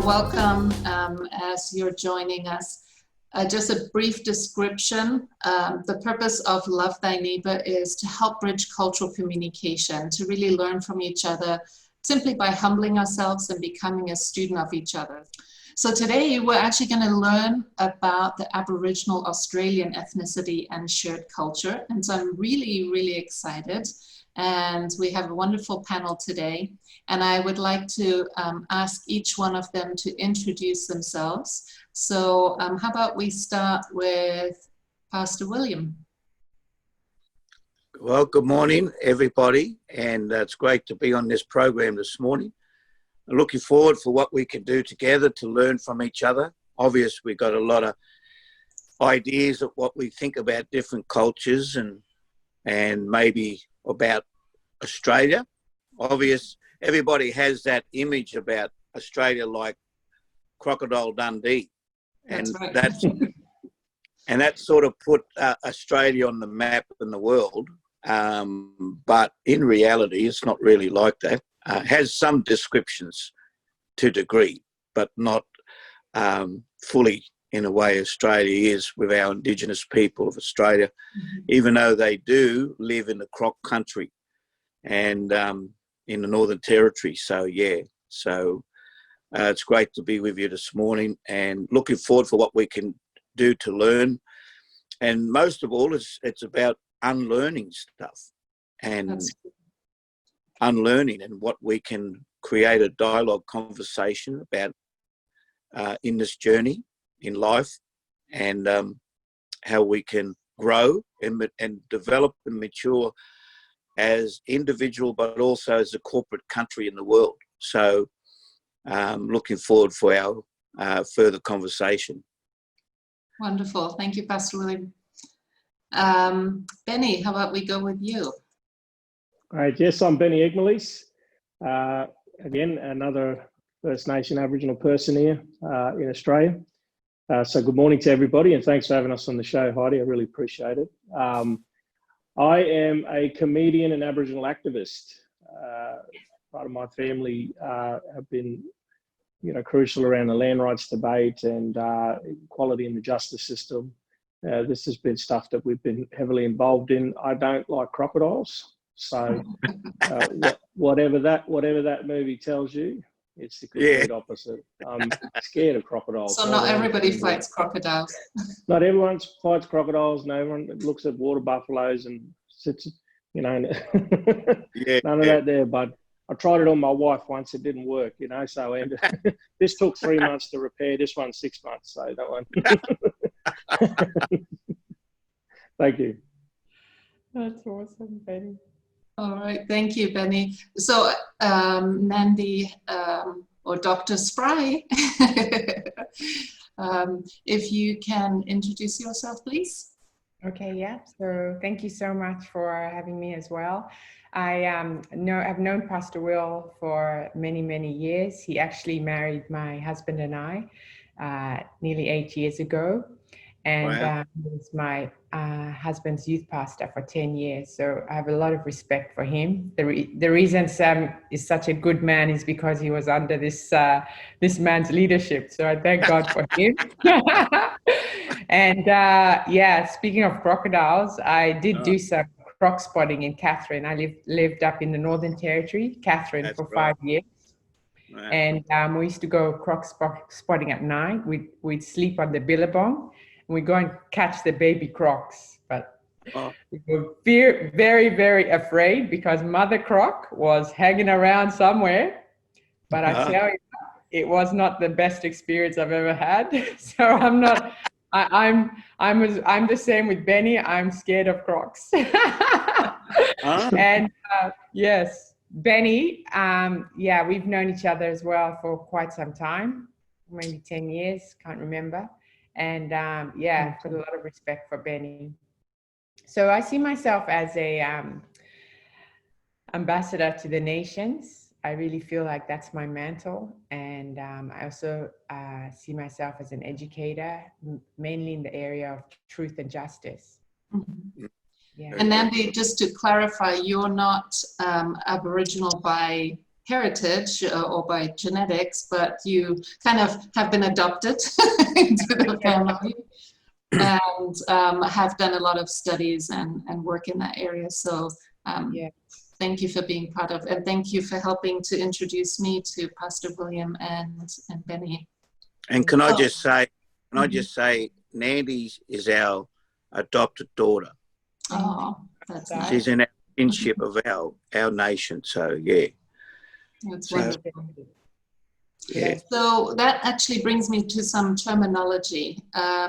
welcome as you're joining us. Just a brief description. The purpose of Love Thy Neighbor is to help bridge cultural communication, to really learn from each other simply by humbling ourselves and becoming a student of each other. So today we're actually going to learn about the Aboriginal Australian ethnicity and shared culture. And so I'm really, really excited. And we have a wonderful panel today. And I would like to ask each one of them to introduce themselves. So how about we start with Pastor William? Well, good morning, everybody. And it's great to be on this program this morning. I'm looking forward for what we can do together to learn from each other. Obviously, we've got a lot of ideas of what we think about different cultures and maybe about Australia. Everybody has that image about Australia like Crocodile Dundee. That's right. That sort of put Australia on the map in the world. But in reality, it's not really like that. Has some descriptions to degree, but not fully in a way Australia is with our Indigenous people of Australia, even though they do live in the Croc country and in the Northern Territory. So, yeah, it's great to be with you this morning and looking forward for what we can do to learn. And most of all, it's about unlearning stuff and unlearning and what we can create a dialogue conversation about in this journey in life, and how we can grow and develop and mature as individual, but also as a corporate country in the world. So looking forward for our further conversation. Wonderful. Thank you, Pastor William. Benny, how about we go with you? Great. Yes, I'm Benny Egmalis. Again, another First Nation Aboriginal person here in Australia. So good morning to everybody, and thanks for having us on the show, Heidi. I really appreciate it. I am a comedian and Aboriginal activist. Part of my family have been, crucial around the land rights debate and equality in the justice system. This has been stuff that we've been heavily involved in. I don't like crocodiles, so whatever that movie tells you, it's the complete opposite. I'm scared of crocodiles. So not everybody fights crocodiles. Not everyone fights crocodiles. No one looks at water buffaloes and sits, none of that there. But I tried it on my wife once. It didn't work, so and this took 3 months to repair. This one, 6 months. So that one. Thank you. That's awesome, Benny. All right, thank you, Benny. So, Mandy or Dr. Spry, if you can introduce yourself, please. Okay, yeah. So thank you so much for having me as well. I've known Pastor Will for many, many years. He actually married my husband and I nearly 8 years ago. And he was my husband's youth pastor for 10 years. So I have a lot of respect for him. The reason Sam is such a good man is because he was under this man's leadership. So I thank God for him. And speaking of crocodiles, I did do some croc spotting in Catherine. I lived up in the Northern Territory, Catherine, for 5 years. Wow. And we used to go croc spotting at night. We'd sleep on the billabong. We go and catch the baby crocs, but we were very, very afraid because Mother Croc was hanging around somewhere. But I tell you, it was not the best experience I've ever had. So I'm the same with Benny. I'm scared of crocs. And yes, Benny, we've known each other as well for quite some time, maybe 10 years, can't remember. And I've got a lot of respect for Benny. So I see myself as a ambassador to the nations. I really feel like that's my mantle. And I also see myself as an educator, mainly in the area of truth and justice. Mm-hmm. Yeah. And Andy, just to clarify, you're not Aboriginal by heritage or by genetics, but you kind of have been adopted into the family and have done a lot of studies and work in that area. So thank you for being part of, and thank you for helping to introduce me to Pastor William and Benny. And can I just say, Nandy is our adopted daughter. Oh, that's nice. She's in our kinship of our nation. So yeah. That's wonderful. Yeah. So that actually brings me to some terminology.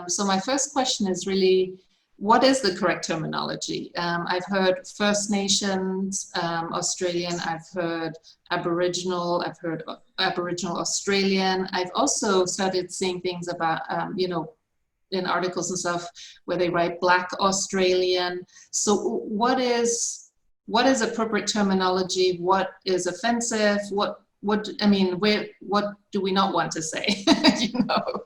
So my first question is really, what is the correct terminology? I've heard First Nations, Australian, I've heard Aboriginal, I've heard Aboriginal Australian. I've also started seeing things about, you know, in articles and stuff where they write Black Australian. So what is appropriate terminology? What is offensive? What I mean, what do we not want to say? You know?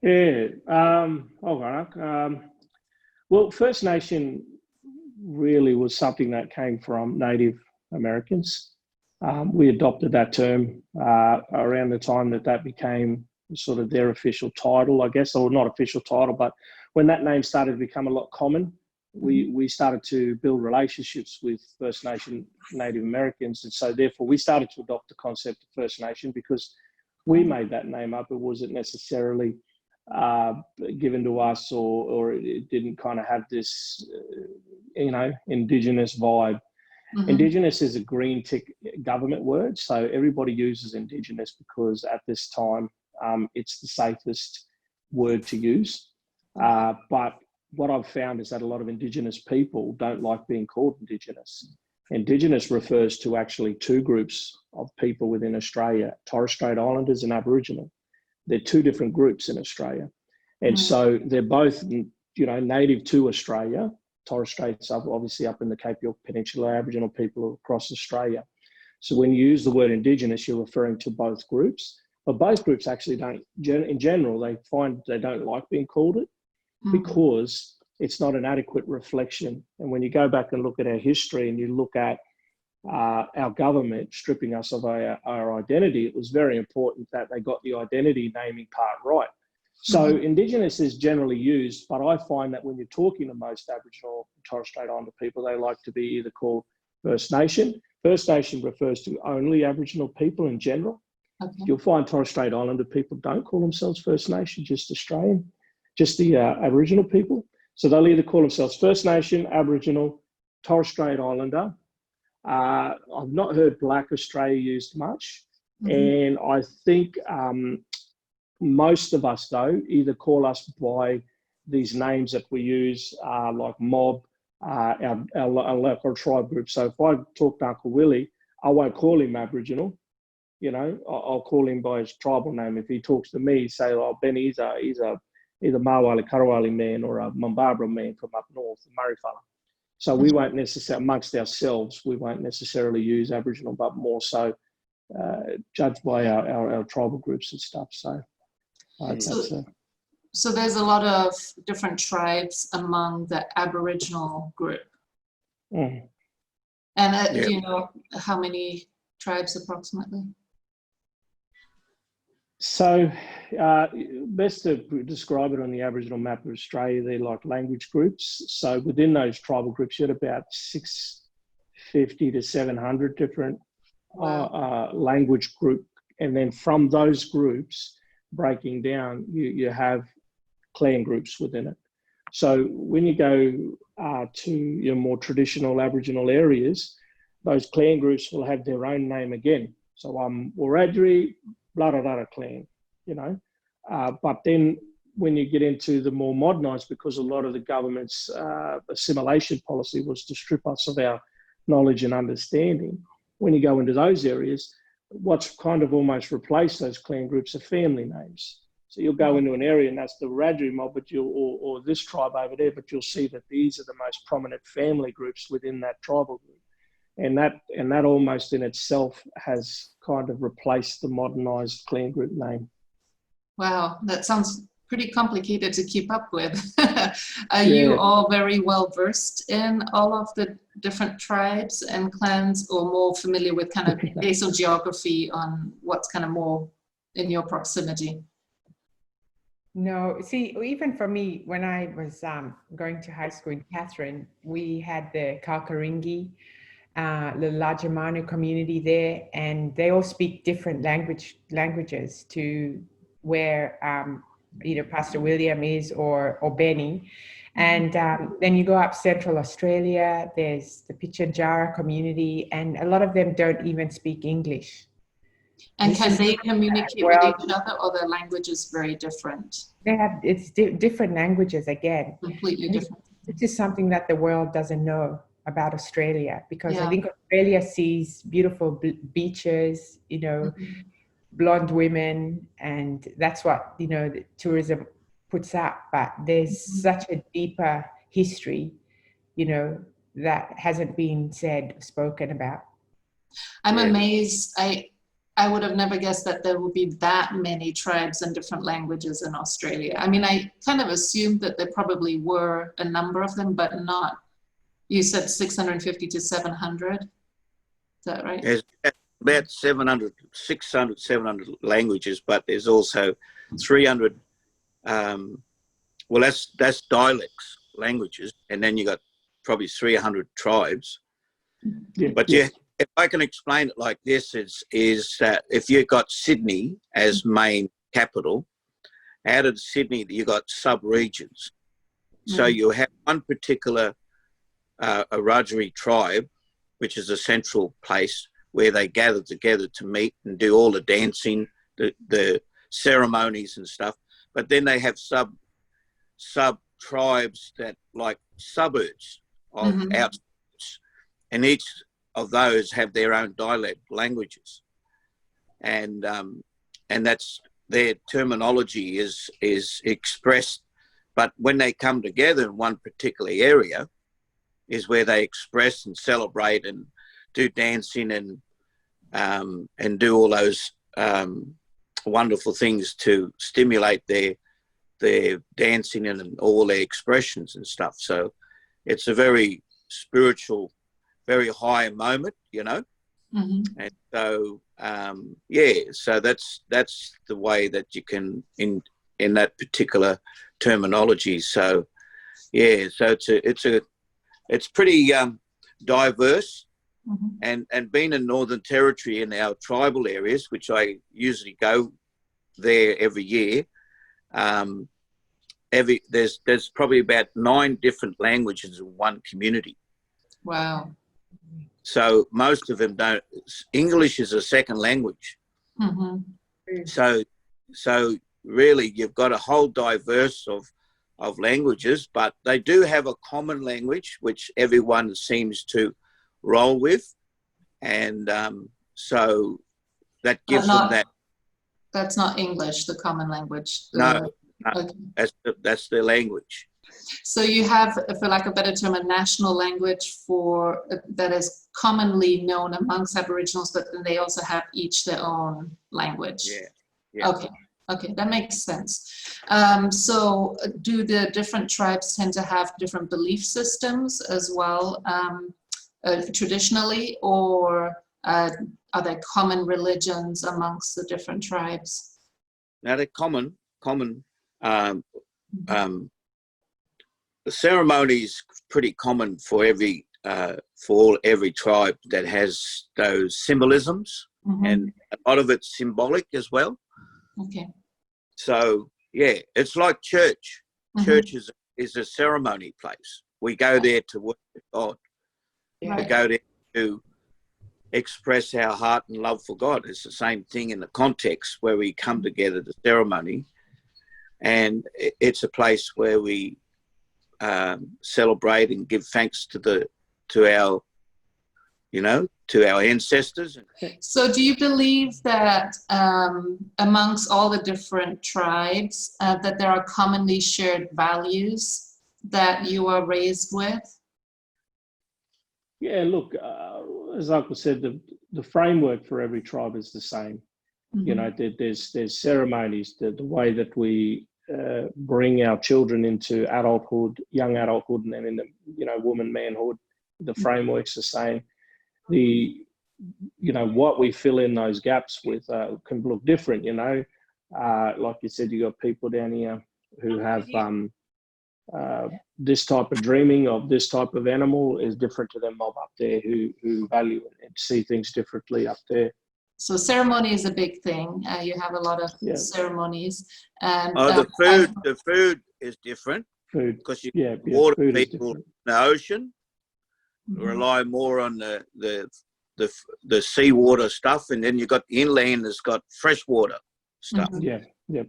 Yeah. Well, First Nation really was something that came from Native Americans. We adopted that term around the time that became sort of their official title, I guess, or not official title, but when that name started to become a lot common, we started to build relationships with First Nation Native Americans. And so therefore we started to adopt the concept of First Nation because we made that name up. It wasn't necessarily given to us, or it didn't kind of have this, you know, Indigenous vibe. Mm-hmm. Indigenous is a green tick government word. So everybody uses Indigenous because at this time, it's the safest word to use. But what I've found is that a lot of Indigenous people don't like being called Indigenous. Indigenous refers to actually two groups of people within Australia, Torres Strait Islanders and Aboriginal. They're two different groups in Australia. And so they're both, you know, native to Australia. Torres Strait's obviously up in the Cape York Peninsula, Aboriginal people across Australia. So when you use the word Indigenous, you're referring to both groups. But both groups actually don't, in general, they find they don't like being called it because it's not an adequate reflection. And when you go back and look at our history and you look at our government stripping us of our identity, it was very important that they got the identity naming part right. So Indigenous is generally used, but I find that when you're talking to most Aboriginal and Torres Strait Islander people, they like to be either called First Nation. First Nation refers to only Aboriginal people in general. Okay. You'll find Torres Strait Islander people don't call themselves First Nation, just Australian, just the Aboriginal people. So they'll either call themselves First Nation, Aboriginal, Torres Strait Islander. I've not heard Black Australia used much. And I think most of us, though, either call us by these names that we use, like mob, our local tribe group. So if I talk to Uncle Willie, I won't call him Aboriginal. You know, I'll call him by his tribal name. If he talks to me, say, "Oh, Benny, he's a either Marwali Karawali man or a Mumbabra man from up north, the Murray fella." So we won't necessarily, amongst ourselves, we won't necessarily use Aboriginal, but more so judged by our tribal groups and stuff. So, so there's a lot of different tribes among the Aboriginal group. And do you know how many tribes approximately? So best to describe it on the Aboriginal map of Australia, they're like language groups. So within those tribal groups, you had about 650 to 700 different language group. And then from those groups, breaking down, you have clan groups within it. So when you go to your more traditional Aboriginal areas, those clan groups will have their own name again. So Wiradjuri, blah, blah, blah, clan, you know. But then when you get into the more modernised, because a lot of the government's assimilation policy was to strip us of our knowledge and understanding, when you go into those areas, what's kind of almost replaced those clan groups are family names. So you'll go into an area and that's the Wiradjuri mob, but or this tribe over there, but you'll see that these are the most prominent family groups within that tribal group. And that almost in itself has kind of replaced the modernised clan group name. Wow, that sounds pretty complicated to keep up with. Are you all very well versed in all of the different tribes and clans, or more familiar with kind of based on geography on what's kind of more in your proximity? No, see, even for me, when I was going to high school in Catherine, we had the Kalkaringi, the Lajamanu community there, and they all speak different languages to where either Pastor William is or Benny. And then you go up Central Australia, there's the Pitjantjatjara community, and a lot of them don't even speak English. And can they communicate with each other, or their language is very different? They have, it's different languages again. Completely different. This is something that the world doesn't know about Australia, because I think Australia sees beautiful beaches, you know, blonde women, and that's what, you know, the tourism puts up. But there's such a deeper history, you know, that hasn't been said, spoken about. I'm amazed. I would have never guessed that there would be that many tribes and different languages in Australia. I mean, I kind of assumed that there probably were a number of them, but not. You said 650 to 700. Is that right? There's about 600, 700 languages, but there's also 300. Well, that's dialects, languages, and then you got probably 300 tribes. But if I can explain it like this, is that if you've got Sydney as main capital, out of Sydney you got sub-regions. So you have one particular Wiradjuri tribe, which is a central place where they gather together to meet and do all the dancing, the ceremonies and stuff. But then they have sub tribes that like suburbs of outskirts, and each of those have their own dialect languages, and that's their terminology is expressed. But when they come together in one particular area, is where they express and celebrate and do dancing and do all those wonderful things to stimulate their dancing and all their expressions and stuff. So it's a very spiritual, very high moment, you know. And so so that's the way that you can in that particular terminology. So so it's pretty diverse. And being in Northern Territory in our tribal areas, which I usually go there every year, there's probably about 9 different languages in one community. Wow. So most of them don't. English is a second language. So really, you've got a whole diverse of languages, but they do have a common language which everyone seems to roll with, and so that gives them that. That's not English, the common language. No, Okay. That's their language. So you have, for lack of a better term, a national language for that is commonly known amongst Aboriginals, but then they also have each their own language. Yeah. Okay, that makes sense. So do the different tribes tend to have different belief systems as well, traditionally, or are there common religions amongst the different tribes? Now they're common. The ceremony is pretty common for every tribe that has those symbolisms, and a lot of it's symbolic as well. Okay. So it's like church. Church is a ceremony place. We go there to worship God. We go there to express our heart and love for God. It's the same thing in the context where we come together to ceremony, and it's a place where we celebrate and give thanks to our ancestors. So do you believe that amongst all the different tribes that there are commonly shared values that you are raised with? Yeah, look, as Uncle said, the framework for every tribe is the same. You know, there's ceremonies, the way that we bring our children into adulthood, young adulthood, and then in the, you know, woman, manhood, the frameworks are saying the, you know, what we fill in those gaps with can look different, you know. Like you said, you got people down here who have this type of dreaming of this type of animal is different to them mob up there who value and see things differently up there. So ceremony is a big thing. You have a lot of ceremonies. And the food is different. Food, because you yeah, water food people in the ocean rely more on the seawater stuff, and then you got the inland that's got freshwater stuff. Yeah, yeah.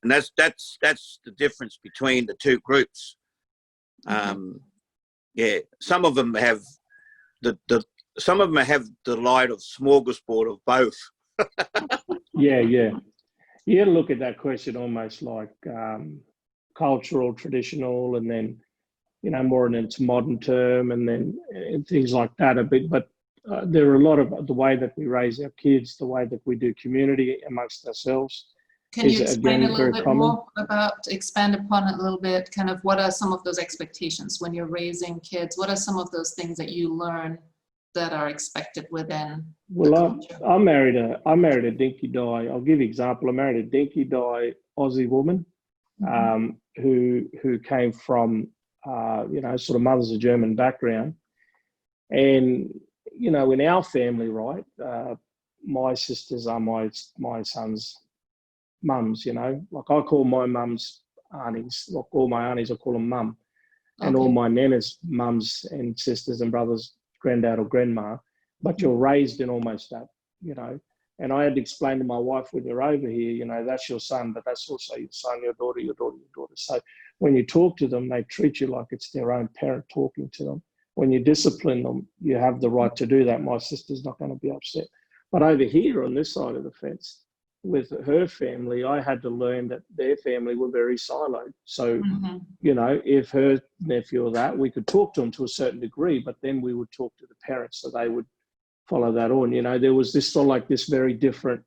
And that's the difference between the two groups. Yeah, some of them have some of them have the light of smorgasbord of both. Yeah. You got to look at that question almost like cultural, traditional, and then, you know, more in its modern term, and then things like that a bit. But there are a lot of the way that we raise our kids, the way that we do community amongst ourselves. Can you explain a little bit more about, expand upon it a little bit, kind of what are some of those expectations when you're raising kids? What are some of those things that you learn that are expected within the culture? I married a dinky die. I'll give you an example. I married a dinky die Aussie woman who came from, you know, sort of mother's a German background. And, you know, in our family, right, my sisters are my son's mums, you know. Like I call my mums aunties, like all my aunties, I call them mum. And all my nanas, mums and sisters and brothers, granddad or grandma, but you're raised in almost that, you know. And I had to explain to my wife when you're over here, you know, that's your son, but that's also your son, your daughter, your daughter, your daughter. So when you talk to them, they treat you like it's their own parent talking to them. When you discipline them, you have the right to do that. My sister's not going to be upset. But over here on this side of the fence, with her family, I had to learn that their family were very siloed. So, you know, if her nephew or that, we could talk to them to a certain degree, but then we would talk to the parents so they would follow that on. You know, there was this sort of like this very different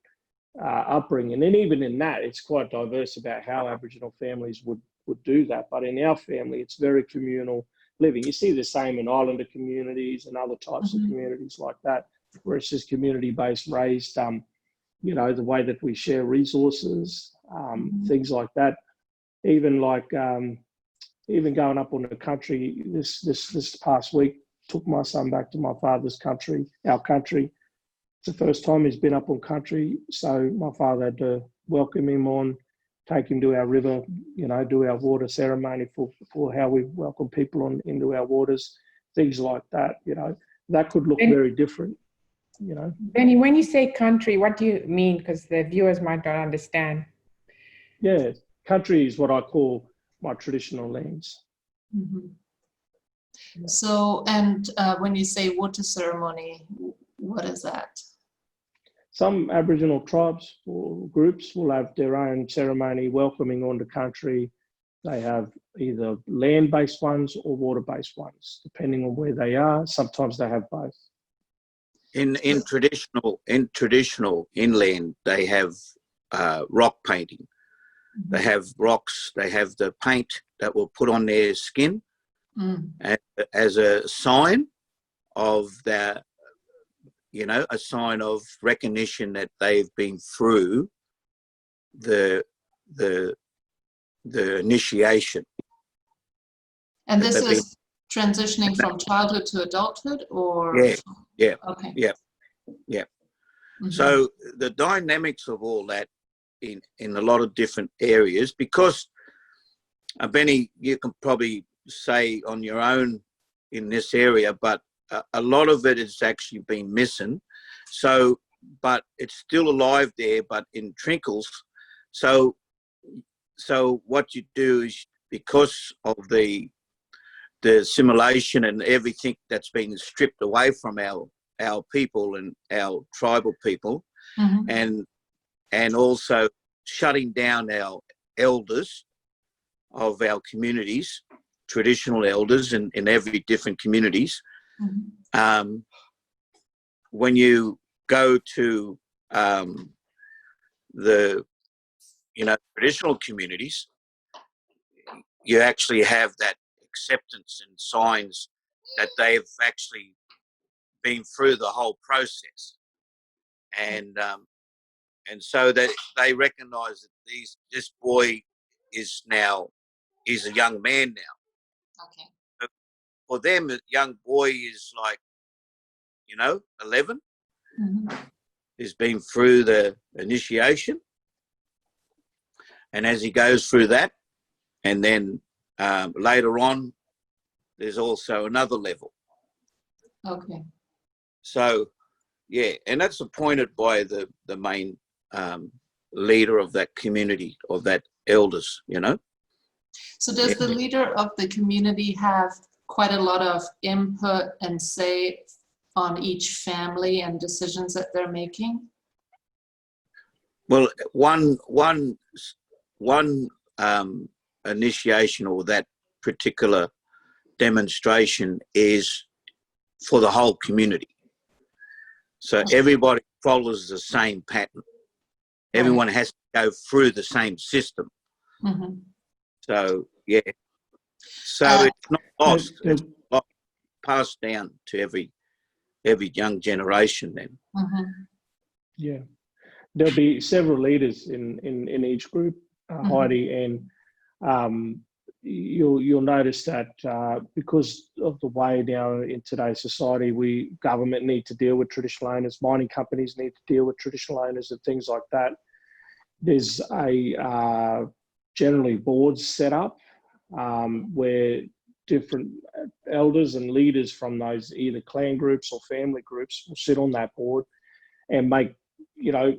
upbringing. And even in that, it's quite diverse about how Aboriginal families would do that. But in our family, it's very communal living. You see the same in Islander communities and other types of communities like that, where it's just community-based, raised, you know, the way that we share resources, things like that. Even like, even going up on the country this past week, took my son back to my father's country, our country. It's the first time he's been up on country. So my father had to welcome him on, take him to our river, you know, do our water ceremony for how we welcome people into our waters, things like that, you know. That could look very different. You know, Benny, when you say country, what do you mean? Because the viewers might not understand. Yeah, country is what I call my traditional lands. So, and when you say water ceremony, what is that? Some Aboriginal tribes or groups will have their own ceremony welcoming onto country. They have either land-based ones or water-based ones, depending on where they are. Sometimes they have both. In traditional inland, they have rock painting. They have rocks. They have the paint that will put on their skin as a sign of their, you know, a sign of recognition that they've been through the initiation. And this is transitioning from childhood to adulthood, or? Yeah. Okay. Yeah. So the dynamics of all that in a lot of different areas, because Benny, you can probably say on your own in this area, but a lot of it has actually been missing. So, but it's still alive there, but in trickles. So what you do is, because of the assimilation and everything that's been stripped away from our people and our tribal people, and also shutting down our elders of our communities, traditional elders in every different communities. When you go to the, you know, traditional communities, you actually have that acceptance and signs that they've actually been through the whole process, and so that they recognise that this boy is a young man now. Okay. But for them, a young boy is like 11. Mm-hmm. He's been through the initiation, and as he goes through that, and then later on, there's also another level. Okay. So, yeah, and that's appointed by the main leader of that community, of that elders, So does the leader of the community have quite a lot of input and say on each family and decisions that they're making? Well, one initiation or that particular demonstration is for the whole community. So everybody follows the same pattern. Everyone has to go through the same system. Mm-hmm. So, yeah. So it's not lost. It's passed down to every young generation then. Mm-hmm. Yeah. There'll be several leaders in each group, Heidi, and you'll notice that because of the way now in today's society, government need to deal with traditional owners, mining companies need to deal with traditional owners and things like that. There's generally boards set up where different elders and leaders from those either clan groups or family groups will sit on that board and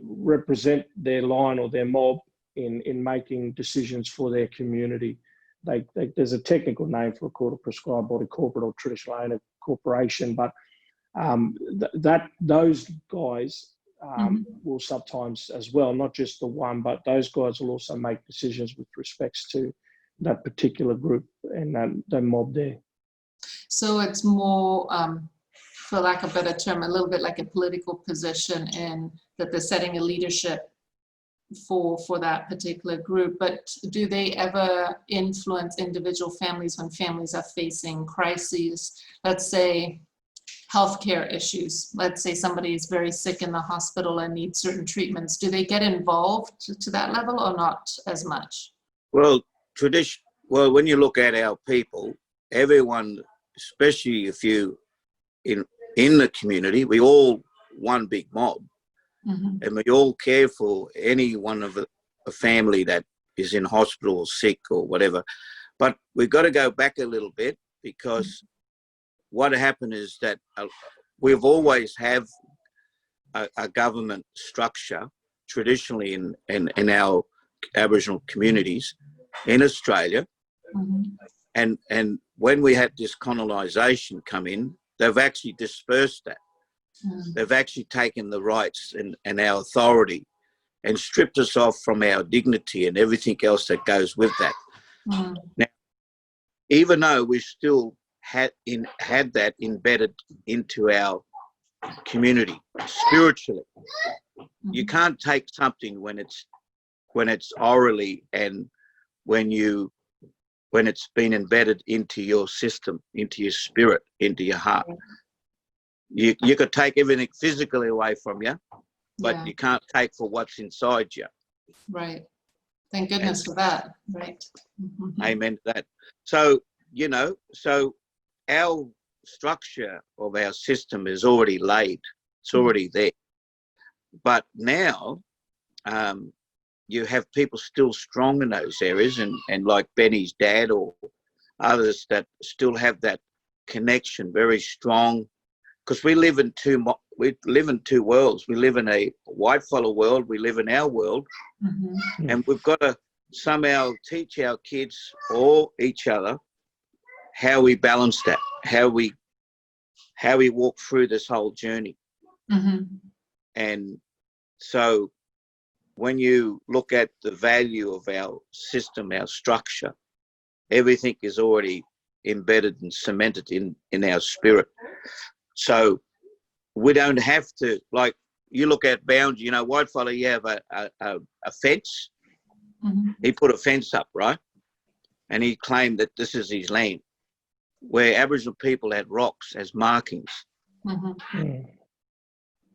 represent their line or their mob in making decisions for their community. There's a technical name for it called a prescribed body corporate or traditional owner corporation, but those guys will sometimes as well, not just the one, but those guys will also make decisions with respects to that particular group and the mob there. So it's more, for lack of a better term, a little bit like a political position in that they're setting a leadership for that particular group. But do they ever influence individual families when families are facing crises? Let's say healthcare issues. Let's say somebody is very sick in the hospital and needs certain treatments. Do they get involved to that level or not as much? Well, when you look at our people, everyone, especially if you in the community, we all one big mob, and we all care for any one of a family that is in hospital or sick or whatever. But we've got to go back a little bit, because what happened is that we've always have a government structure traditionally in our Aboriginal communities in Australia. And when we had this colonisation come in, they've actually dispersed that. They've actually taken the rights and our authority and stripped us off from our dignity and everything else that goes with that. Now, even though we still had that embedded into our community spiritually, you can't take something when it's orally and when it's been embedded into your system, into your spirit, into your heart. You could take everything physically away from you, but you can't take for what's inside you. Right. Thank goodness for that. Right. Amen to that. So, so our structure of our system is already laid. It's already there. But now you have people still strong in those areas, and like Benny's dad or others that still have that connection very strong, because we live in two worlds. We live in a white fella world, we live in our world, and we've got to somehow teach our kids or each other how we balance that, how we walk through this whole journey. And so when you look at the value of our system, our structure, everything is already embedded and cemented in our spirit. So we don't have to, like, you look at boundaries, white fella, you have a fence. He put a fence up, right? and he claimed that this is his land, where Aboriginal people had rocks as markings,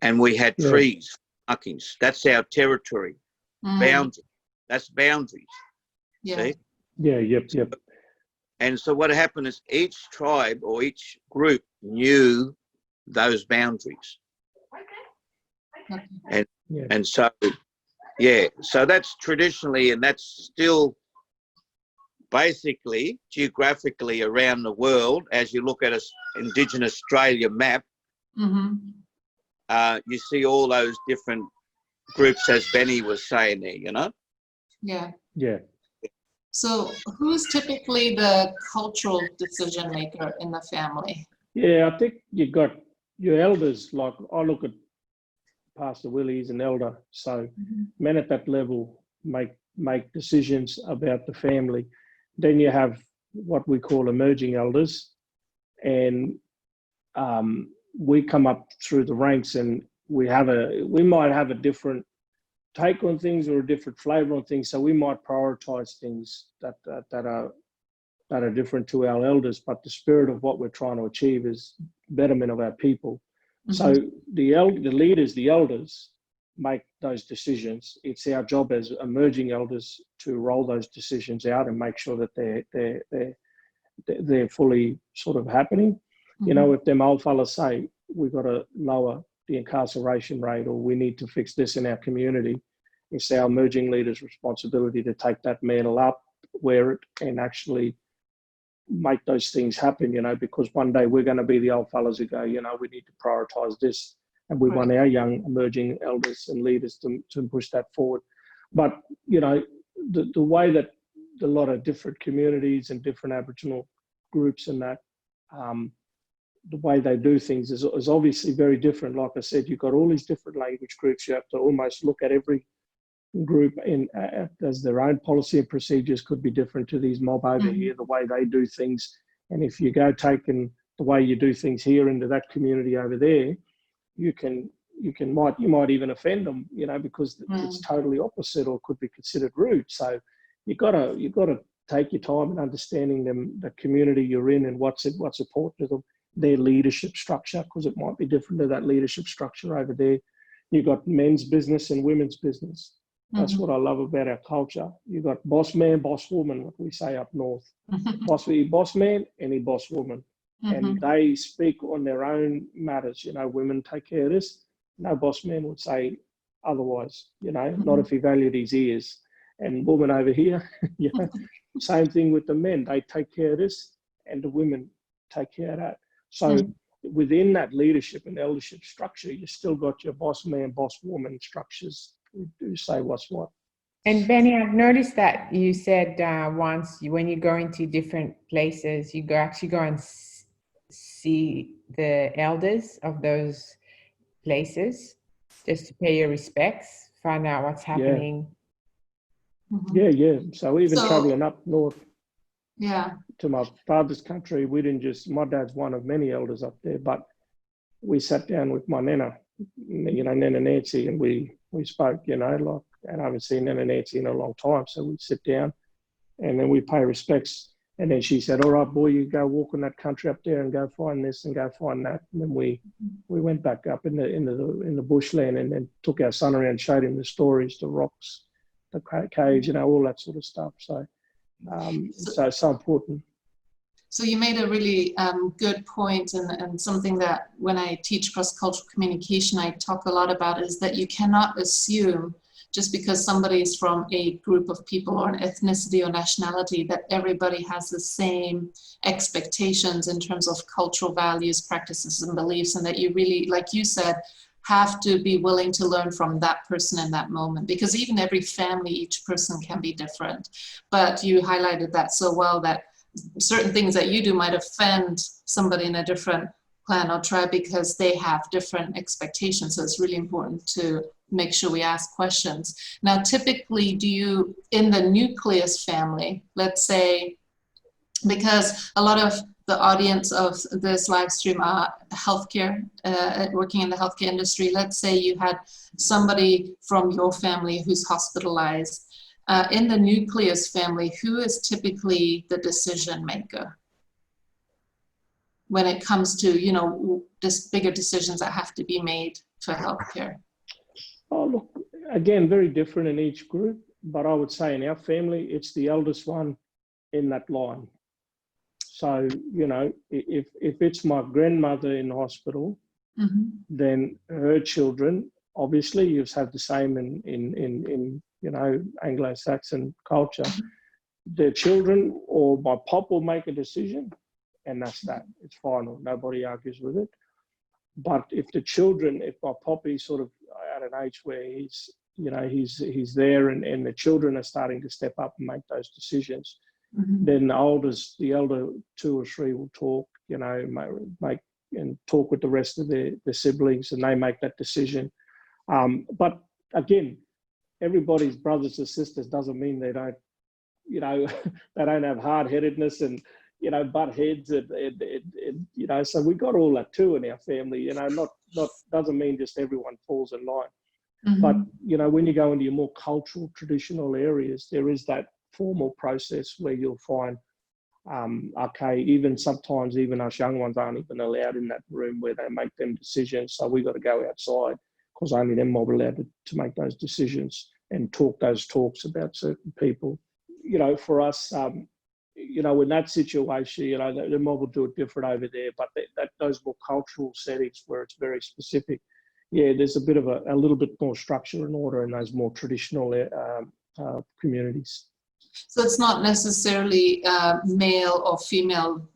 and we had trees markings. That's our territory, boundary. That's boundaries. See? Yeah, yep. And so what happened is each tribe or each group knew those boundaries. And so, so that's traditionally, and that's still basically geographically around the world. As you look at an Indigenous Australia map, you see all those different groups, as Benny was saying there, you know? Yeah. So who's typically the cultural decision maker in the family? Yeah, I think you got your elders. Like I look at Pastor Willie, he's an elder. So men at that level make decisions about the family. Then you have what we call emerging elders, and we come up through the ranks, and we might have a different take on things or a different flavor on things. So we might prioritize things that are different to our elders, but the spirit of what we're trying to achieve is betterment of our people. So the leaders, the elders make those decisions. It's our job as emerging elders to roll those decisions out and make sure that they're fully sort of happening. You know, if them old fellas say we've got to lower the incarceration rate, or we need to fix this in our community, it's our emerging leaders' responsibility to take that mantle up, wear it, and actually make those things happen, you know, because one day we're going to be the old fellas who go, you know, we need to prioritize this. And we want our young emerging elders and leaders to push that forward. But, you know, the way that a lot of different communities and different Aboriginal groups and that, the way they do things is obviously very different. Like I said, you've got all these different language groups. You have to almost look at every group as their own policy and procedures could be different to these mob over here, the way they do things. And if you go taking the way you do things here into that community over there, you might even offend them, you know, because it's totally opposite or could be considered rude. So you gotta take your time in understanding them, the community you're in, and what's important to them, their leadership structure, because it might be different to that leadership structure over there. You've got men's business and women's business. That's what I love about our culture. You've got boss man, boss woman, what we say up north. Boss man, any boss woman. And they speak on their own matters. You know, women take care of this. No boss man would say otherwise, you know, not if he valued his ears. And woman over here, you know, same thing with the men. They take care of this, and the women take care of that. So within that leadership and eldership structure, you still got your boss man, boss woman structures who do say what's what. And Benny, I've noticed that you said once when you go into different places, you actually go and see the elders of those places just to pay your respects, find out what's happening. Yeah. So even traveling up north to my father's country, we didn't just, my dad's one of many elders up there, but we sat down with my Nana, you know, Nana Nancy, and we spoke, you know, like, and I haven't seen Nana Nancy in a long time. So we'd sit down and then we pay respects. And then she said, all right, boy, you go walk in that country up there and go find this and go find that. And then we went back up in the bushland and then took our son around, showed him the stories, the rocks, the caves, you know, all that sort of stuff. So, so it's so important. So you made a really good point, and something that when I teach cross-cultural communication, I talk a lot about is that you cannot assume just because somebody is from a group of people or an ethnicity or nationality that everybody has the same expectations in terms of cultural values, practices, and beliefs, and that you really, like you said, have to be willing to learn from that person in that moment, because even every family, each person can be different. But you highlighted that so well, that certain things that you do might offend somebody in a different clan or tribe because they have different expectations. So it's really important to make sure we ask questions. Now, typically, do you, in the nucleus family, let's say, because a lot of the audience of this live stream are healthcare, working in the healthcare industry. Let's say you had somebody from your family who's hospitalized. in the nucleus family, who is typically the decision maker when it comes to, you know, just bigger decisions that have to be made for healthcare? Oh, look, again, very different in each group, but I would say in our family, it's the eldest one in that line. So, you know, if it's my grandmother in hospital, then her children, obviously you have the same in you know, Anglo-Saxon culture. Their children or my pop will make a decision, and that's that. It's final. Nobody argues with it. But if the children, if my pop is sort of at an age where he's, you know, he's there and the children are starting to step up and make those decisions, then the elder 2 or 3 will talk, you know, make and talk with the rest of the siblings, and they make that decision. But again, everybody's brothers or sisters doesn't mean they don't, you know, they don't have hard-headedness and, you know, butt heads and you know, so we got all that too in our family, you know, not doesn't mean just everyone falls in line. But, you know, when you go into your more cultural, traditional areas, there is that formal process where you'll find, okay, even sometimes even us young ones aren't even allowed in that room where they make them decisions. So we got to go outside because only them are allowed to make those decisions and talk those talks about certain people. You know, for us, you know, in that situation, you know, the mob will do it different over there, but those more cultural settings where it's very specific, yeah, there's a bit of a little bit more structure and order in those more traditional communities. So it's not necessarily male or female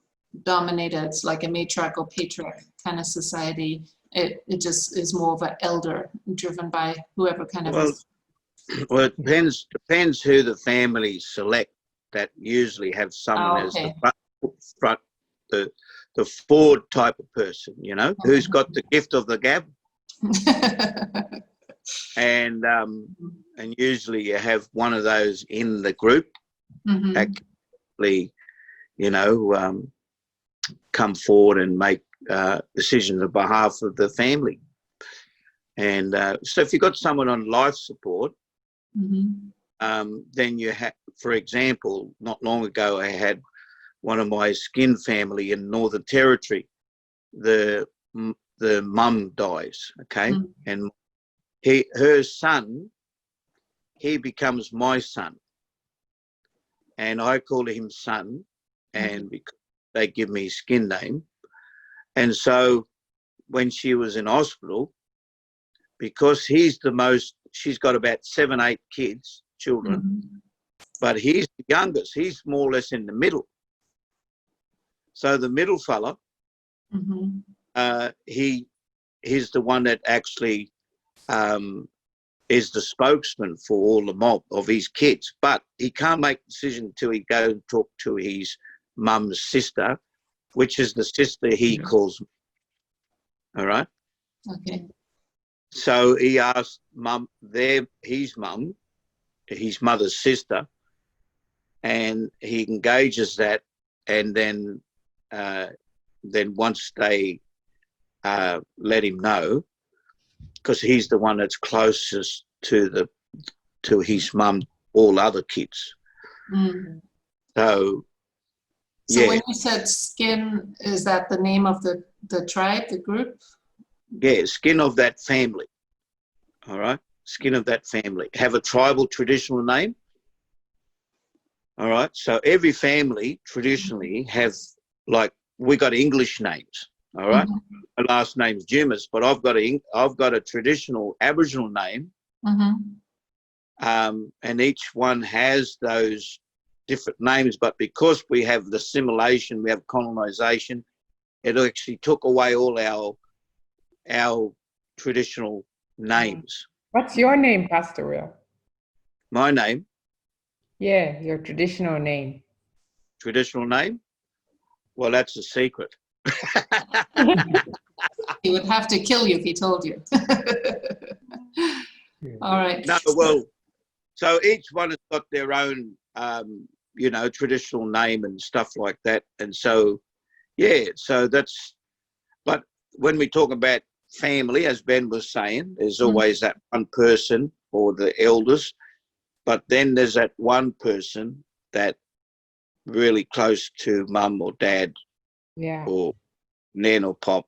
dominated. It's like a matriarch or patriarch kind of society. It just is more of an elder driven by whoever kind of is. Well, it depends who the family select. That usually have someone as the front, the forward type of person, you know, who's got the gift of the gab. And usually you have one of those in the group actually, you know, come forward and make decisions on behalf of the family. And so if you've got someone on life support, then you have, for example, not long ago I had one of my skin family in Northern Territory. The mum dies, okay, and her son, he becomes my son, and I call him son, and because they give me his skin name. And so when she was in hospital, because he's the most, she's got about 7, 8 children, but he's the youngest. He's more or less in the middle. So the middle fella, he's the one that actually is the spokesman for all the mob of his kids, but he can't make a decision until he goes and talk to his mum's sister, which is the sister he calls me. All right? Okay. So he asked his mum, his mother's sister, and he engages that, and then once they let him know, because he's the one that's closest to his mum, all other kids. So when you said skin, is that the name of the tribe, the group? Yeah, skin of that family. All right, skin of that family. Have a tribal traditional name. All right, so every family traditionally has, like, we got English names. All right, my last name's Jumas, but I've got a traditional Aboriginal name, and each one has those different names. But because we have the assimilation, we have colonisation, it actually took away all our traditional names. What's your name, Pastor Will? My name? Yeah, your traditional name. Traditional name? Well, that's a secret. He would have to kill you if he told you. All right. No, well, so each one has got their own, you know, traditional name and stuff like that. And so, yeah, so that's, but when we talk about family, as Ben was saying, there's always that one person or the elders but then there's that one person that really close to mum or dad, or nan or pop,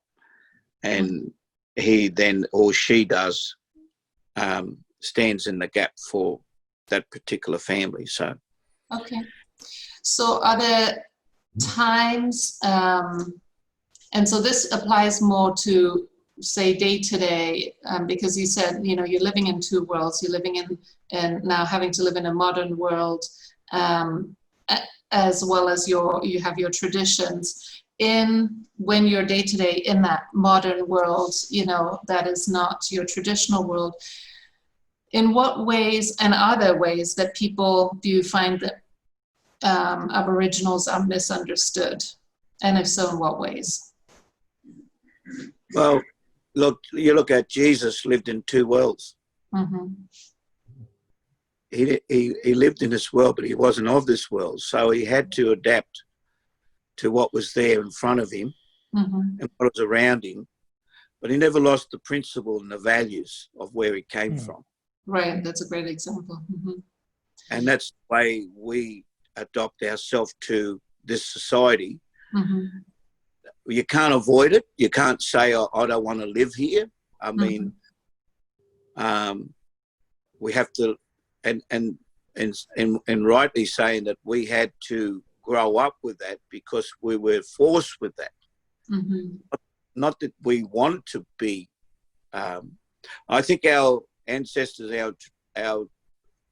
and he then or she does stands in the gap for that particular family. So okay, so are there times, and so this applies more to, say, day to day, because you said, you know, you're living in two worlds. You're living in, and now having to live in a modern world, as well as you have your traditions. When you're day to day in that modern world, you know, that is not your traditional world. In what ways, and are there ways that do you find that Aboriginals are misunderstood? And if so, in what ways? Well, look, you look at Jesus lived in two worlds. Mm-hmm. He lived in this world, but he wasn't of this world. So he had to adapt to what was there in front of him and what was around him. But he never lost the principle and the values of where he came from. Right, that's a great example. And that's the way we adopt ourselves to this society. You can't avoid it. You can't say, oh, I don't want to live here. I mean, we have to, and rightly saying that we had to grow up with that because we were forced with that. Not that we wanted to be. I think our ancestors, our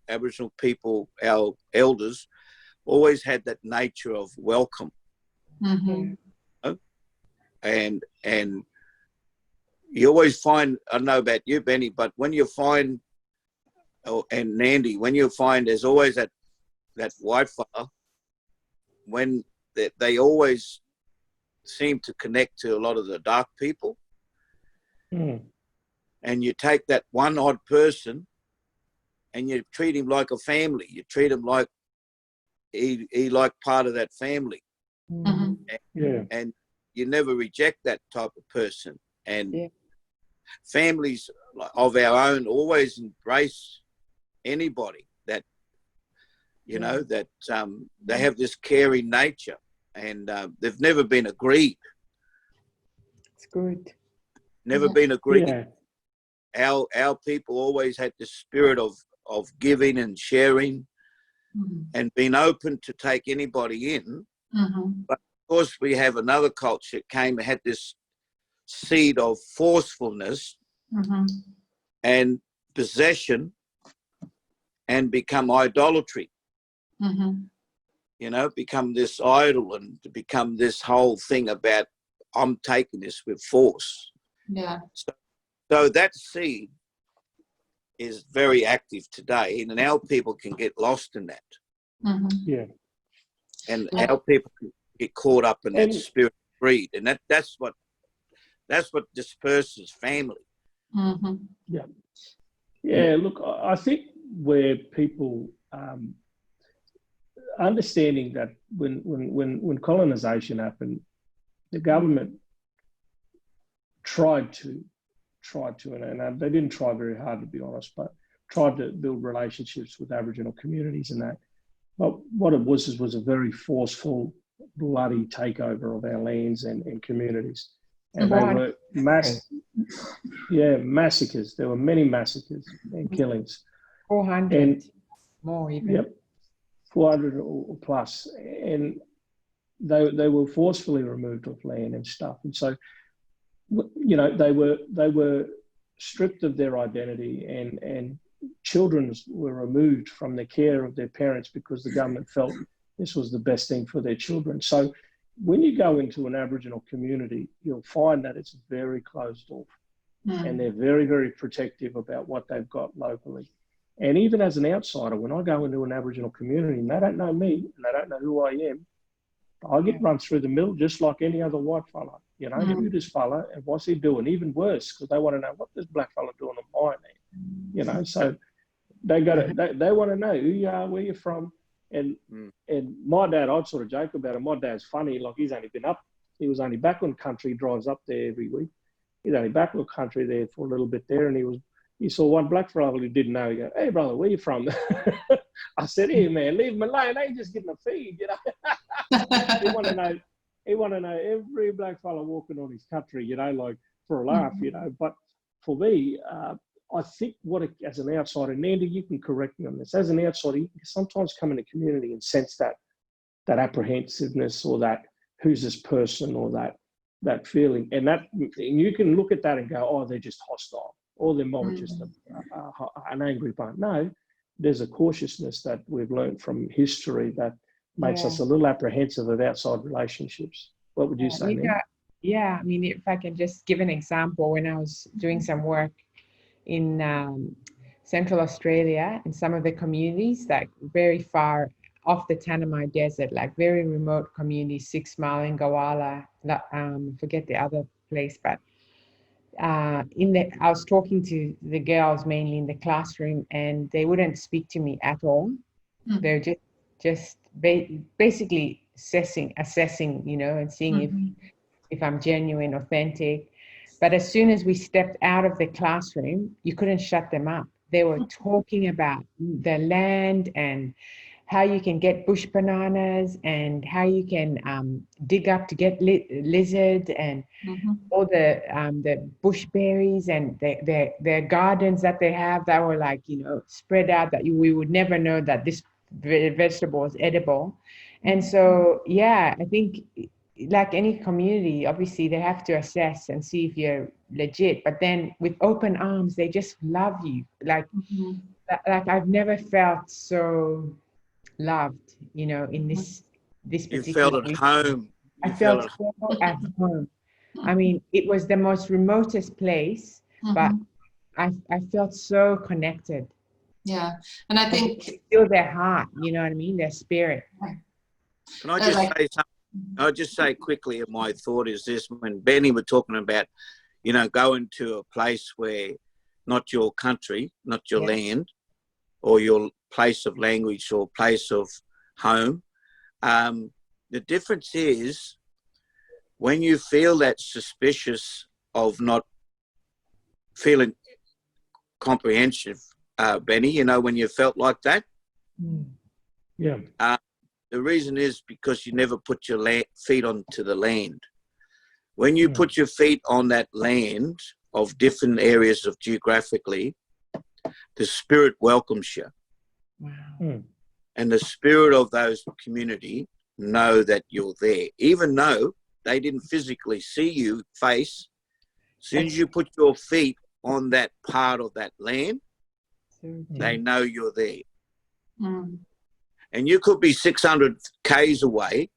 Aboriginal people, our elders, always had that nature of welcome. And you always find, I don't know about you, Benny, but when you find, and Nandy, when you find there's always that white fella, when they always seem to connect to a lot of the dark people. And you take that one odd person and you treat him like a family. You treat him like he like part of that family. And you never reject that type of person. And families of our own always embrace anybody that, you know, that they have this caring nature, and they've never been agreed. It's good. Never been agreed. Our people always had the spirit of giving and sharing and being open to take anybody in. But of course, we have another culture came and had this seed of forcefulness and possession and become idolatry. You know, become this idol and to become this whole thing about I'm taking this with force. So that seed is very active today, and our people can get lost in that. And our people can get caught up in that spirit of greed, and that's what disperses family. Look, I think where people understanding that when colonization happened, the government tried to, and they didn't try very hard, to be honest, but tried to build relationships with Aboriginal communities and that. But what it was a very forceful, bloody takeover of our lands and communities. And they were massacres. There were many massacres and killings. 400 and more even. 400 or plus. And they were forcefully removed of land and stuff. And so, you know, they were stripped of their identity, and children were removed from the care of their parents because the government felt this was the best thing for their children. So when you go into an Aboriginal community, you'll find that it's very closed off and they're very, very protective about what they've got locally. And even as an outsider, when I go into an Aboriginal community and they don't know me and they don't know who I am, I get run through the middle just like any other white fella. You know, who this fella and what's he doing? Even worse, because they want to know what this black fella doing on my land. You know, so they want to know who you are, where you're from. And my dad, I'd sort of joke about it. My dad's funny, like he was only back on country, drives up there every week. He's only back on country there for a little bit there, and he was he saw one black fella who didn't know. He go, "Hey, brother, where you from?" I said, "Hey, man, leave him alone. They just getting a feed, you know." He want to know. He want to know every black fella walking on his country, you know, like for a laugh, you know. But for me, I think as an outsider, and Andy, you can correct me on this. As an outsider, you can sometimes come in a community and sense that apprehensiveness or that who's this person or that feeling, and you can look at that and go, "Oh, they're just hostile, or their mob is just an angry bunch." No, there's a cautiousness that we've learned from history that makes us a little apprehensive of outside relationships. What would you say, Nick? Yeah, I mean, if I can just give an example, when I was doing some work in Central Australia, in some of the communities, like very far off the Tanami Desert, like very remote communities, 6 Mile in Gawala, forget the other place, but I was talking to the girls mainly in the classroom, and they wouldn't speak to me at all. They're just basically assessing, you know, and seeing if I'm genuine, authentic. But as soon as we stepped out of the classroom, you couldn't shut them up. They were talking about the land and how you can get bush bananas and how you can dig up to get lizard and all the bush berries and their gardens that they have that were like, you know, spread out that we would never know that this vegetable is edible. And so, yeah, I think like any community, obviously they have to assess and see if you're legit, but then with open arms, they just love you. Like I've never felt so loved, you know, in this particular. You felt at home. I felt so at home. I mean, it was the most remotest place, but I felt so connected. Yeah, and I think feel their heart, you know what I mean, their spirit. Can I just say something? I'll just say quickly, my thought is this: when Benny was talking about, you know, going to a place where not your country, not your land, or your place of language or place of home, the difference is when you feel that suspicious of not feeling comprehensive, Benny, you know, when you felt like that. Yeah. The reason is because you never put your feet onto the land. When you put your feet on that land of different areas of geographically, the spirit welcomes you. Wow. And the spirit of those community know that you're there. Even though they didn't physically see you face, as soon as you put your feet on that part of that land, they know you're there. And you could be 600 k's away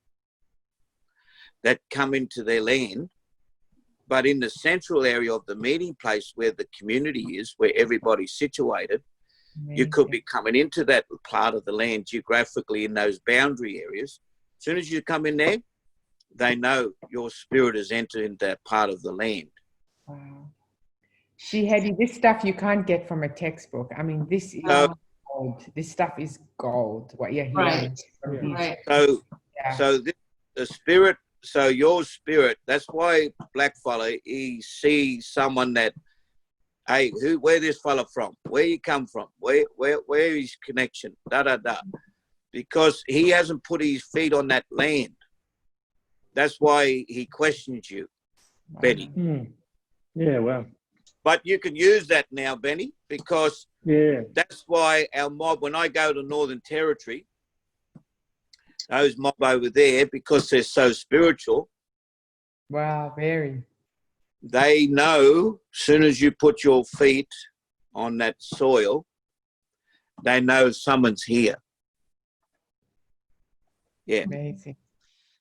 that come into their land, but in the central area of the meeting place where the community is, where everybody's situated, you could be coming into that part of the land geographically in those boundary areas. As soon as you come in there, they know your spirit has entered into that part of the land. Wow. See, Hedy, this stuff you can't get from a textbook. I mean, this is gold. This stuff is gold, what you're hearing. Right. So the spirit, so your spirit, that's why black fella, he sees someone that, hey, where this fella from? Where you come from? Where is connection? Because he hasn't put his feet on that land. That's why he questions you, Benny. Yeah, well. But you can use that now, Benny, because that's why our mob, when I go to Northern Territory, those mob over there, because they're so spiritual. Wow, very. They know as soon as you put your feet on that soil, they know someone's here. Yeah. Amazing.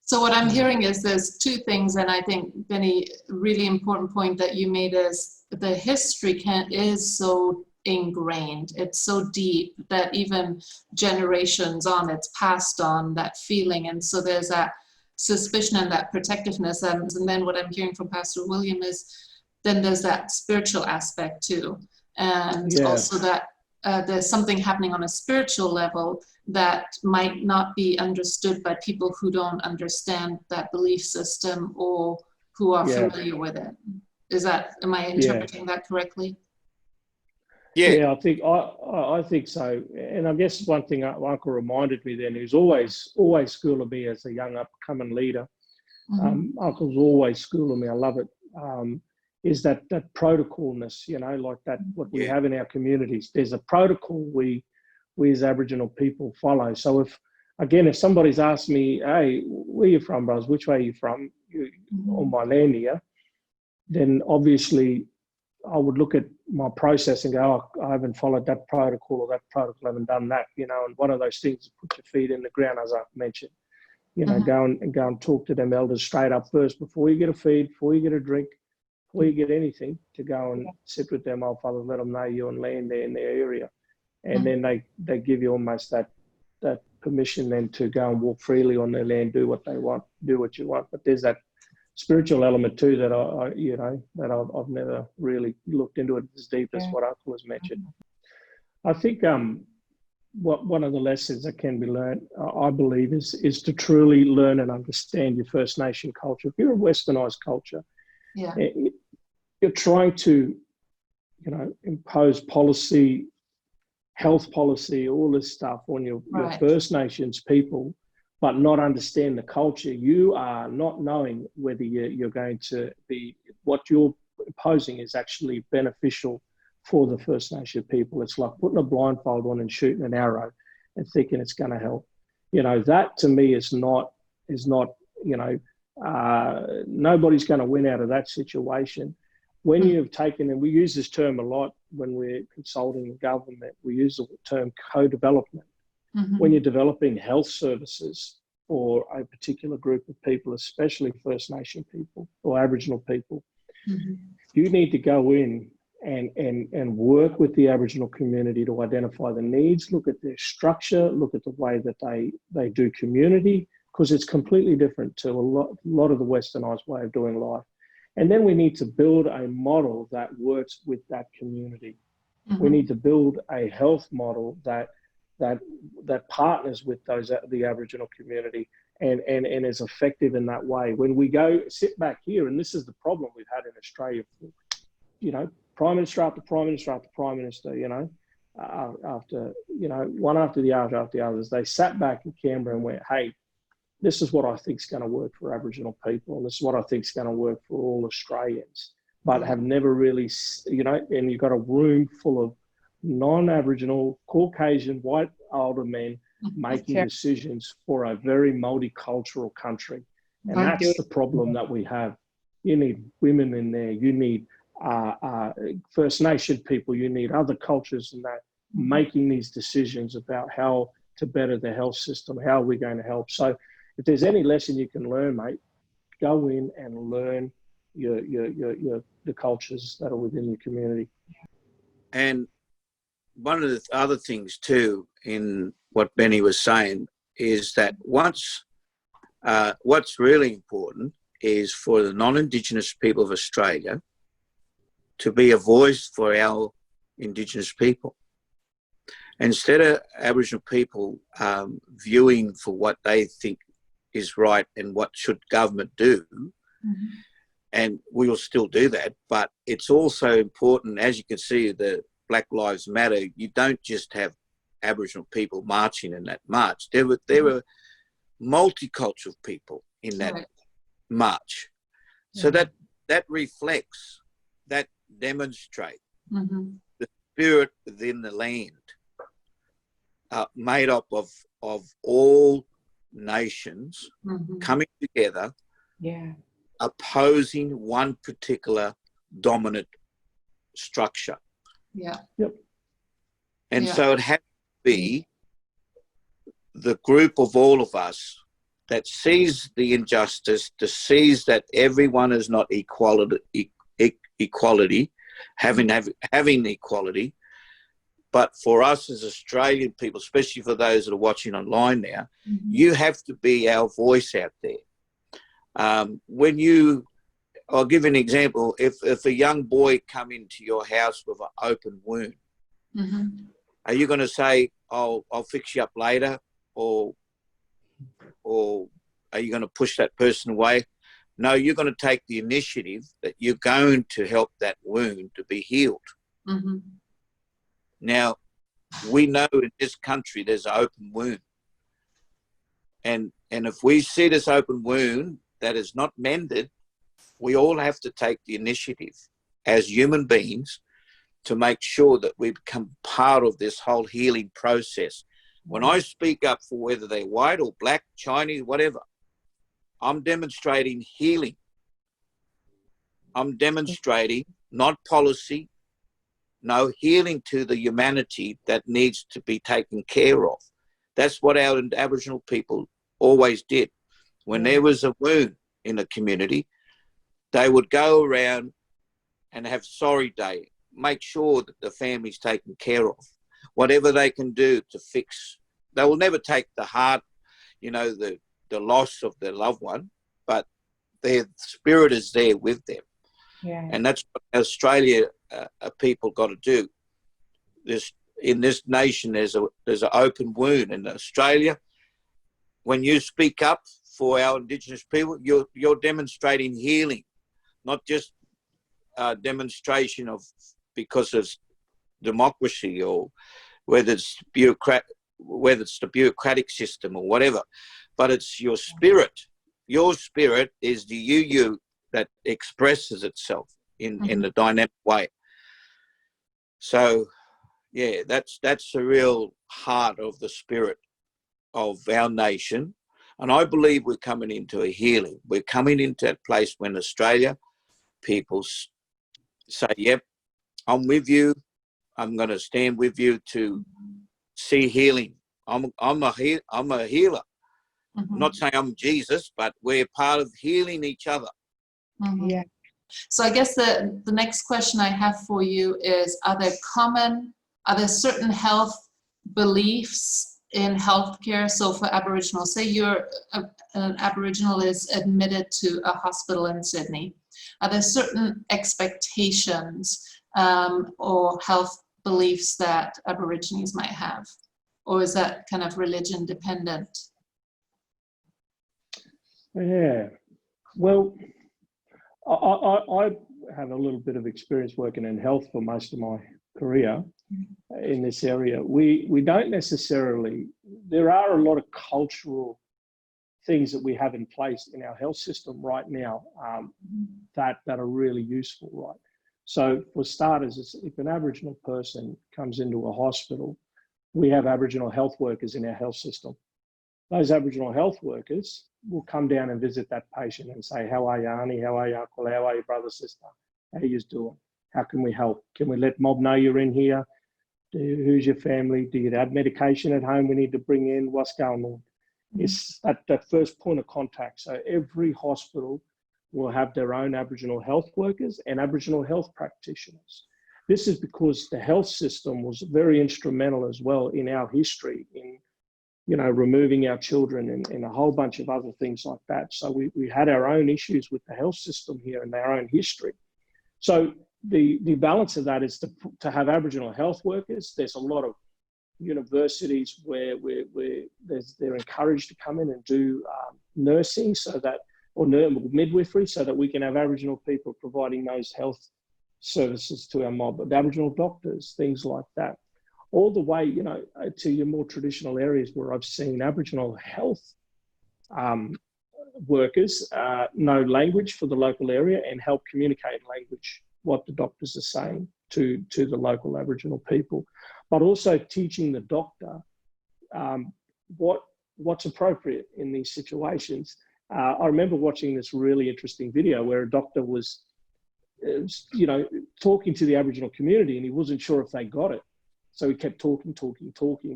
So what I'm hearing is there's two things, and I think, Benny, really important point that you made is the history is so ingrained. It's so deep that even generations on, it's passed on, that feeling. And so there's that suspicion and that protectiveness. And then what I'm hearing from Pastor William is then there's that spiritual aspect too. And also that there's something happening on a spiritual level that might not be understood by people who don't understand that belief system or who are familiar with it. Am I interpreting that correctly? Yeah, I think so. And I guess one thing Uncle reminded me then, who's always schooling me as a young upcoming leader. Uncle's always schooling me. I love it. Is that protocolness, like that, what we have in our communities. There's a protocol we as Aboriginal people follow. So if somebody's asked me, hey, where are you from, bros? Which way are you from? On my land here, then obviously I would look at my process and go, oh, I haven't followed that protocol or that protocol, I haven't done that, and one of those things is put your feet in the ground, as I mentioned. Go and talk to them elders straight up first before you get a feed, before you get a drink, before you get anything, to go and sit with them old fathers, let them know you're on land there in their area. And then they give you almost that permission then to go and walk freely on their land, do what they want, do what you want. But there's that spiritual element too that I've never really looked into it as deep as what Uncle has mentioned. I think one of the lessons that can be learned, I believe, is to truly learn and understand your First Nation culture. If you're a westernized culture, you're trying to, impose policy, health policy, all this stuff on your First Nations people, but not understand the culture. You are not knowing whether you're going to be, what you're imposing is actually beneficial for the First Nation people. It's like putting a blindfold on and shooting an arrow and thinking it's going to help. That to me is not, nobody's going to win out of that situation. When you've taken, and we use this term a lot when we're consulting the government, we use the term co-development. When you're developing health services for a particular group of people, especially First Nation people or Aboriginal people, you need to go in and work with the Aboriginal community to identify the needs, look at their structure, look at the way that they do community, because it's completely different to a lot of the westernized way of doing life. And then we need to build a model that works with that community. We need to build a health model that partners with the Aboriginal community and is effective in that way. When we go sit back here, and this is the problem we've had in Australia, Prime Minister after Prime Minister after Prime Minister, after one after the others, they sat back in Canberra and went, hey, this is what I think is going to work for Aboriginal people, and this is what I think is going to work for all Australians, but have never really, and you've got a room full of non-Aboriginal, Caucasian, white older men making decisions for a very multicultural country. And that's the problem that we have. You need women in there, you need First Nation people, you need other cultures and that making these decisions about how to better the health system, how are we going to help. So if there's any lesson you can learn, mate, go in and learn the cultures that are within your community. And one of the other things too in what Benny was saying is that what's really important is for the non-Indigenous people of Australia to be a voice for our Indigenous people. Instead of Aboriginal people viewing for what they think is right and what should government do, and we will still do that, but it's also important, as you can see, the Black Lives Matter, you don't just have Aboriginal people marching in that march. There were multicultural people in that march. So that reflects, that demonstrates the spirit within the land, made up of all nations coming together, opposing one particular dominant structure. And so it has to be the group of all of us that sees the injustice, that sees that everyone is not equality, having equality, but for us as Australian people, especially for those that are watching online now, you have to be our voice out there. I'll give an example. If a young boy come into your house with an open wound, are you going to say, "Oh, I'll fix you up later," or are you going to push that person away? No, you're going to take the initiative that you're going to help that wound to be healed. Now, we know in this country there's an open wound. And if we see this open wound that is not mended, we all have to take the initiative as human beings to make sure that we become part of this whole healing process. When I speak up for whether they're white or black, Chinese, whatever, I'm demonstrating healing. I'm demonstrating not policy, no, healing to the humanity that needs to be taken care of. That's what our Aboriginal people always did. When there was a wound in a community, they would go around and have sorry day, make sure that the family's taken care of, whatever they can do to fix. They will never take the heart, you know, the loss of their loved one, but their spirit is there with them. Yeah. And that's what Australia people got to do. In this nation, there's an open wound. In Australia, when you speak up for our Indigenous people, you're demonstrating healing, not just a demonstration of because of democracy or whether it's the bureaucratic system or whatever, but it's your spirit. Your spirit is the you that expresses itself in the dynamic way. So, yeah, that's the real heart of the spirit of our nation. And I believe we're coming into a healing. We're coming into that place when Australia people say, yep, I'm with you. I'm going to stand with you to see healing. I'm a healer. I'm not saying I'm Jesus, but we're part of healing each other. Yeah. So I guess the next question I have for you is, are there certain health beliefs in healthcare? So for Aboriginal, say an Aboriginal is admitted to a hospital in Sydney. Are there certain expectations or health beliefs that Aborigines might have? Or is that kind of religion dependent? Yeah, well, I have a little bit of experience working in health for most of my career in this area. We don't necessarily, there are a lot of cultural things that we have in place in our health system right now that are really useful, right? So for starters, if an Aboriginal person comes into a hospital, we have Aboriginal health workers in our health system. Those Aboriginal health workers will come down and visit that patient and say, how are you, Auntie? How are you, Uncle? How are you, brother, sister? How are you doing? How can we help? Can we let Mob know you're in here? Who's your family? Do you have medication at home we need to bring in? What's going on? It's that first point of contact. So every hospital will have their own Aboriginal health workers and Aboriginal health practitioners. This is because the health system was very instrumental as well in our history in, you know, removing our children and a whole bunch of other things like that. So we had our own issues with the health system here and our own history. So the balance of that is to have Aboriginal health workers. There's a lot of universities where they're encouraged to come in and do nursing or midwifery so that we can have Aboriginal people providing those health services to our mob, Aboriginal doctors, things like that. All the way, you know, to your more traditional areas where I've seen Aboriginal health workers know language for the local area and help communicate in language what the doctors are saying to the local Aboriginal people, but also teaching the doctor what's appropriate in these situations. I remember watching this really interesting video where a doctor was, you know, talking to the Aboriginal community and he wasn't sure if they got it. So he kept talking,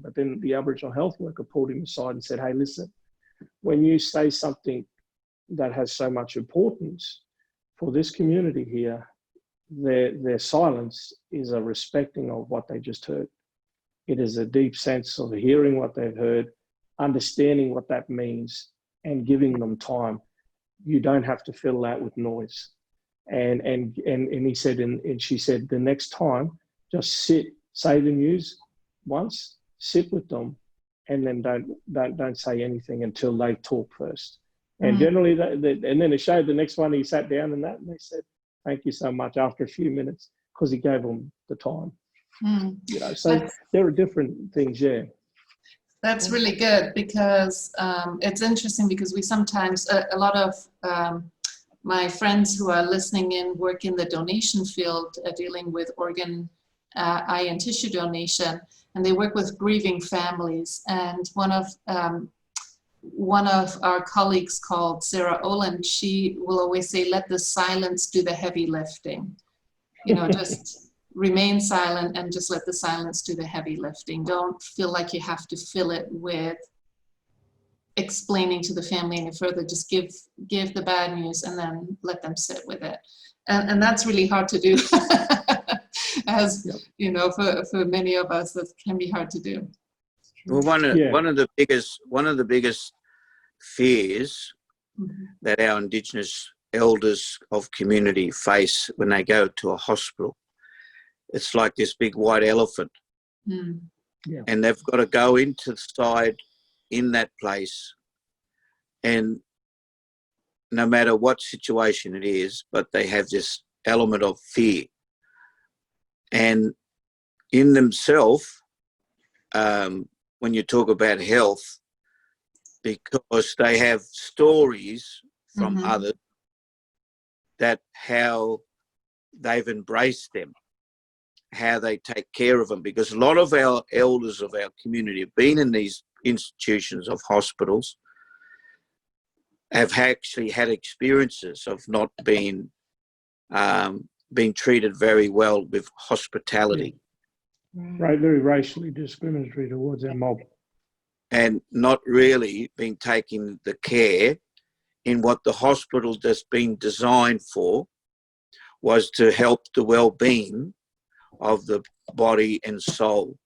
but then the Aboriginal health worker pulled him aside and said, hey, listen, when you say something that has so much importance for this community here, their silence is a respecting of what they just heard. It is a deep sense of hearing what they've heard, understanding what that means, and giving them time. You don't have to fill that with noise. And he said, and she said, the next time, just sit, say the news once, sit with them, and then don't say anything until they talk first. And generally, and then it showed the next one, he sat down and they said, thank you so much after a few minutes, because he gave them the time. You know, so there are different things, yeah. That's really good, because it's interesting, because we sometimes, a lot of my friends who are listening in work in the donation field, dealing with organ, eye and tissue donation, and they work with grieving families. And one of our colleagues called Sarah Oland, she will always say, let the silence do the heavy lifting. You know, just remain silent and just let the silence do the heavy lifting. Don't feel like you have to fill it with explaining to the family any further. Just give the bad news and then let them sit with it. And that's really hard to do. As you know, for many of us, that can be hard to do. Well, one of the biggest fears that our Indigenous elders of community face when they go to a hospital, it's like this big white elephant, and they've got to go into the side in that place, and no matter what situation it is, but they have this element of fear, and in themselves, when you talk about health, because they have stories from others that how they've embraced them, how they take care of them, because a lot of our elders of our community have been in these institutions of hospitals, have actually had experiences of not being treated very well with hospitality. Right, very racially discriminatory towards our mob. And not really being taking the care in what the hospital that's been designed for, was to help the well-being of the body and soul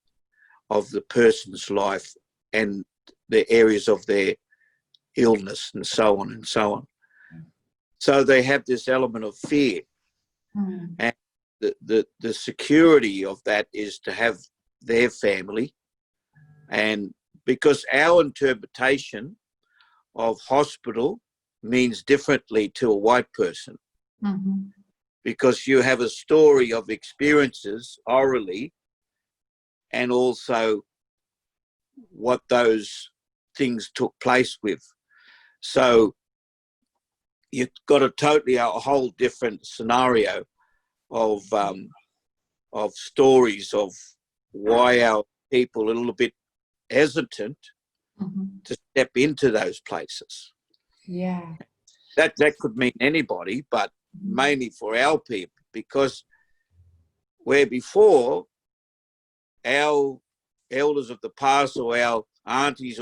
of the person's life and the areas of their illness and so on and so on. So they have this element of fear. And the security of that is to have their family. And because our interpretation of hospital means differently to a white person, because you have a story of experiences orally and also what those things took place with. So you've got a whole different scenario of stories of why our people are a little bit hesitant to step into those places. Yeah. That could mean anybody, but mainly for our people, because where before our elders of the past, or our aunties,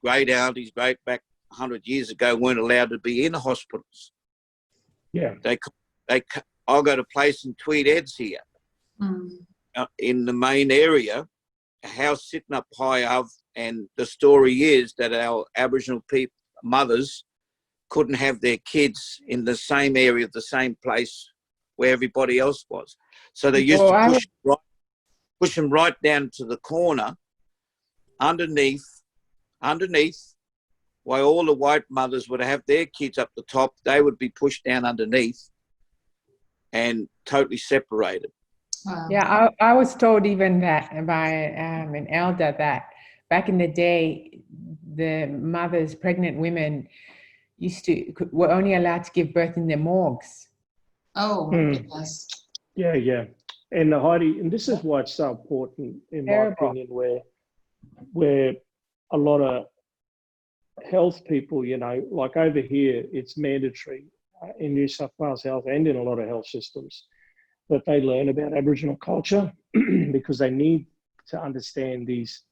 great aunties, great back 100 years ago, weren't allowed to be in hospitals. Yeah. I'll go to a place in Tweed Heads here, in the main area, a house sitting up high up, and the story is that our Aboriginal mothers couldn't have their kids in the same area, the same place where everybody else was. So they used to push them right down to the corner, underneath, while all the white mothers would have their kids up the top. They would be pushed down underneath and totally separated. Wow. Yeah, I was told even that by an elder that back in the day, the mothers, pregnant women, were only allowed to give birth in the morgues. Oh my goodness. Yeah. And Heidi, and this is why it's so important, in my opinion, where a lot of health people, you know, like over here, it's mandatory in New South Wales Health and in a lot of health systems that they learn about Aboriginal culture because they need to understand these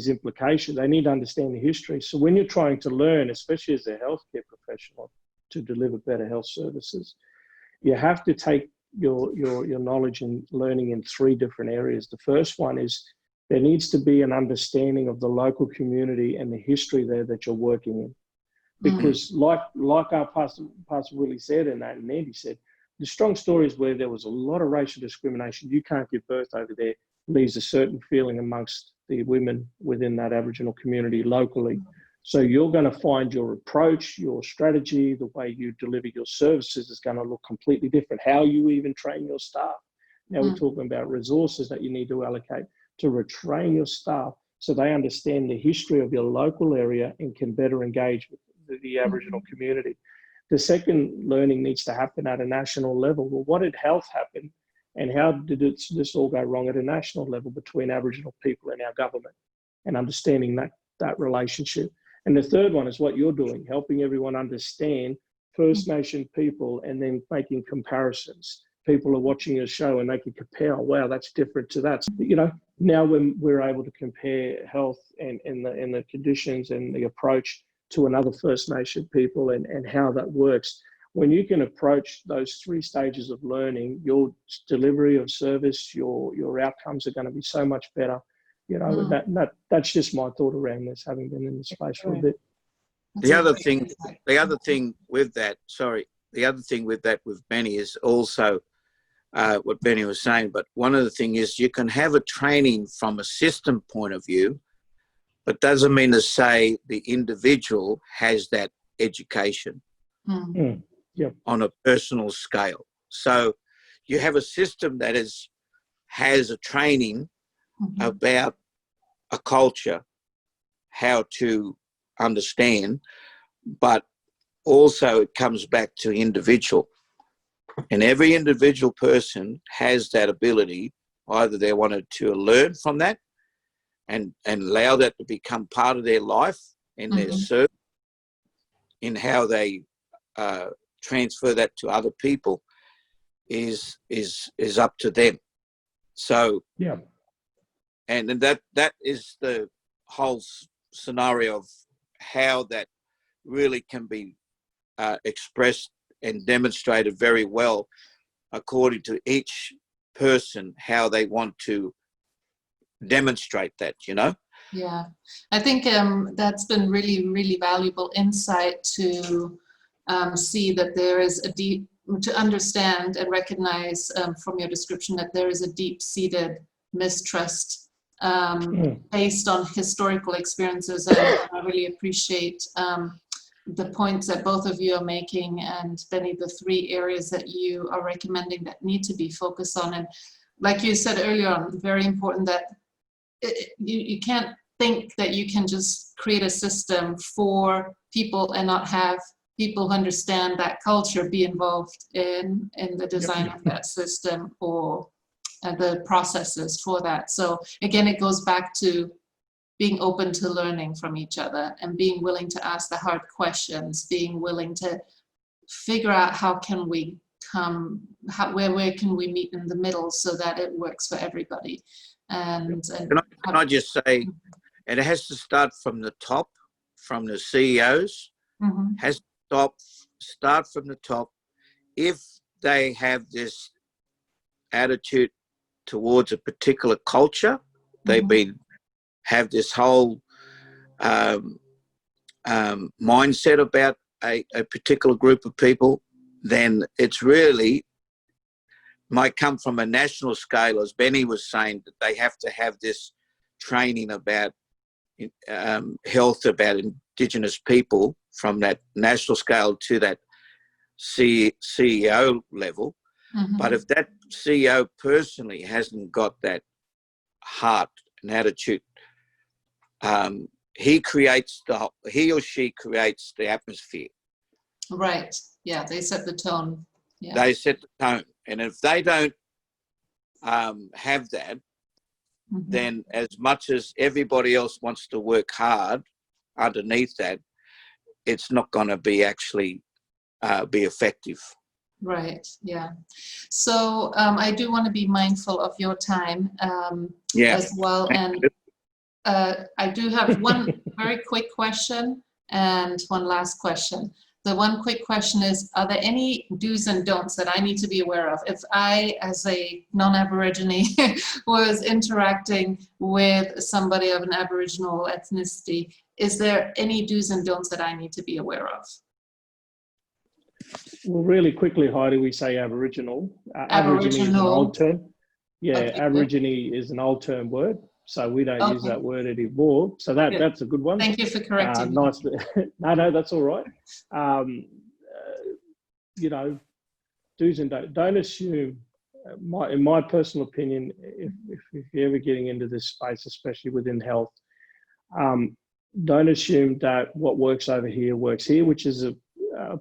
implications. They need to understand the history. So when you're trying to learn, especially as a healthcare professional, to deliver better health services, you have to take your knowledge and learning in three different areas. The first one is there needs to be an understanding of the local community and the history there that you're working in. Because like our Pastor Willie said, and Andy said, the strong stories where there was a lot of racial discrimination, you can't give birth over there, leaves a certain feeling amongst the women within that Aboriginal community locally. So you're going to find your approach, your strategy, the way you deliver your services is going to look completely different. How you even train your staff Now we're talking about resources that you need to allocate to retrain your staff so they understand the history of your local area and can better engage with the Aboriginal community. The second learning needs to happen at a national level. Well, what did health happen and how did this all go wrong at a national level between Aboriginal people and our government, and understanding that relationship. And the third one is what you're doing, helping everyone understand First Nation people and then making comparisons. People are watching your show and they can compare, oh, wow, that's different to that. You know, now when we're able to compare health and the conditions and the approach to another First Nation people and how that works, when you can approach those 3 stages of learning, your delivery of service, your outcomes are going to be so much better. You know, that's just my thought around this, having been in the space for a bit. The other thing with that with Benny is also what Benny was saying, but one of the things is you can have a training from a system point of view, but doesn't mean to say the individual has that education on a personal scale. So you have a system that has a training about a culture, how to understand, but also it comes back to individual. And every individual person has that ability, either they wanted to learn from that and allow that to become part of their life and their service, in how they transfer that to other people is up to them. So and that is the whole scenario of how that really can be expressed and demonstrated very well according to each person, how they want to demonstrate that, you know? Yeah, I think that's been really, really valuable insight to see that there is to understand and recognize from your description that there is a deep-seated mistrust based on historical experiences. And I really appreciate the points that both of you are making, and Benny, the 3 areas that you are recommending that need to be focused on. And like you said earlier on, very important that you can't think that you can just create a system for people and not have people who understand that culture be involved in the design of that system or the processes for that. So again, it goes back to being open to learning from each other and being willing to ask the hard questions, being willing to figure out how can we where can we meet in the middle so that it works for everybody. And can I just say, it has to start from the top, from the CEOs, has to start from the top. If they have this attitude towards a particular culture, they've have this whole mindset about a particular group of people, then it's really might come from a national scale, as Benny was saying, that they have to have this training about health, about Indigenous people from that national scale to that CEO level. But if that CEO personally hasn't got that heart and attitude, he or she creates the atmosphere. Right. Yeah, they set the tone. Yeah. They set the tone. And if they don't have that, then as much as everybody else wants to work hard underneath that, it's not going to be actually be effective. Right. Yeah. So I do want to be mindful of your time as well. And I do have one very quick question and one last question. The one quick question is, are there any do's and don'ts that I need to be aware of? If I, as a non-Aborigine, was interacting with somebody of an Aboriginal ethnicity, is there any do's and don'ts that I need to be aware of? Well, really quickly, Heidi, we say Aboriginal. Aborigine is an old term. Yeah, okay, Aborigine is an old term word, so we don't use that word anymore. So that's a good one. Thank you for correcting me. Nice. No, that's all right. You know, do's and don'ts. Don't assume in my personal opinion, if you're ever getting into this space, especially within health, don't assume that what works over here works here, which is a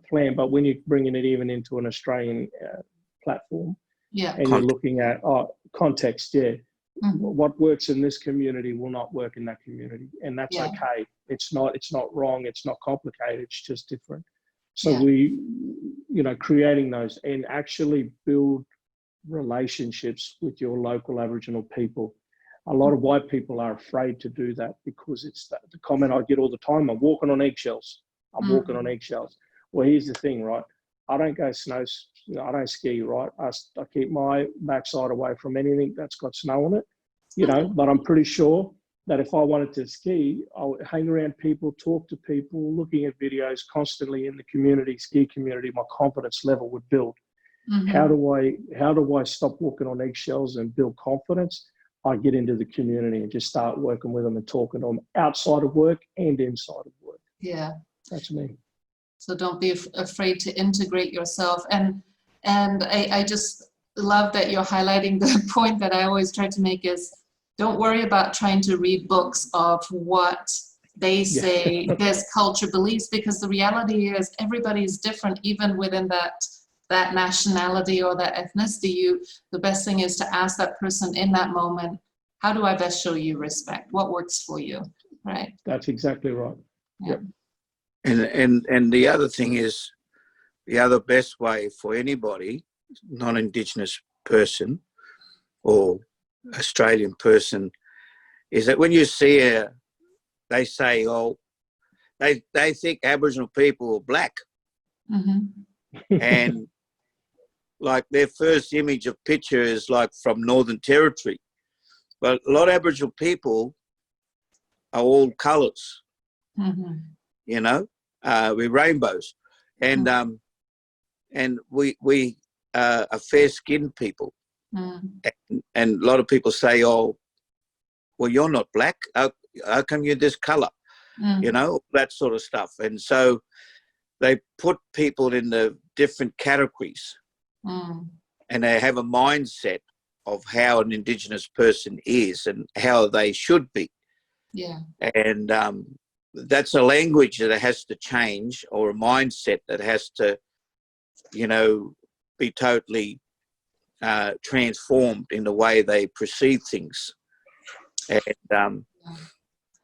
plan. But when you're bringing it even into an Australian platform, and you're looking at context, what works in this community will not work in that community, and that's okay. It's not wrong. It's not complicated. It's just different. So we, creating those and actually build relationships with your local Aboriginal people. A lot of white people are afraid to do that because it's the comment I get all the time: I'm walking on eggshells. I'm walking on eggshells. Well, here's the thing, right? I don't go I don't ski, right? I keep my backside away from anything that's got snow on it, but I'm pretty sure that if I wanted to ski, I would hang around people, talk to people, looking at videos constantly in the community, ski community, my confidence level would build. How do I stop walking on eggshells and build confidence? I get into the community and just start working with them and talking to them outside of work and inside of work. Yeah. That's me. So don't be afraid to integrate yourself. And I just love that you're highlighting the point that I always try to make is, don't worry about trying to read books of what they say this culture believes, because the reality is everybody's different, even within that nationality or that ethnicity. The best thing is to ask that person in that moment, how do I best show you respect? What works for you, right? That's exactly right. Yeah. And the other thing is, the other best way for anybody, non-Indigenous person or Australian person, is that when you see they say, they think Aboriginal people are black. And like their first image of picture is like from Northern Territory. But a lot of Aboriginal people are all colours, we're rainbows. And we are fair-skinned people. And a lot of people say, well, you're not black. How come you're this colour? That sort of stuff. And so they put people in the different categories, and they have a mindset of how an Indigenous person is and how they should be. Yeah. And that's a language that has to change, or a mindset that has to, be totally transformed in the way they perceive things. And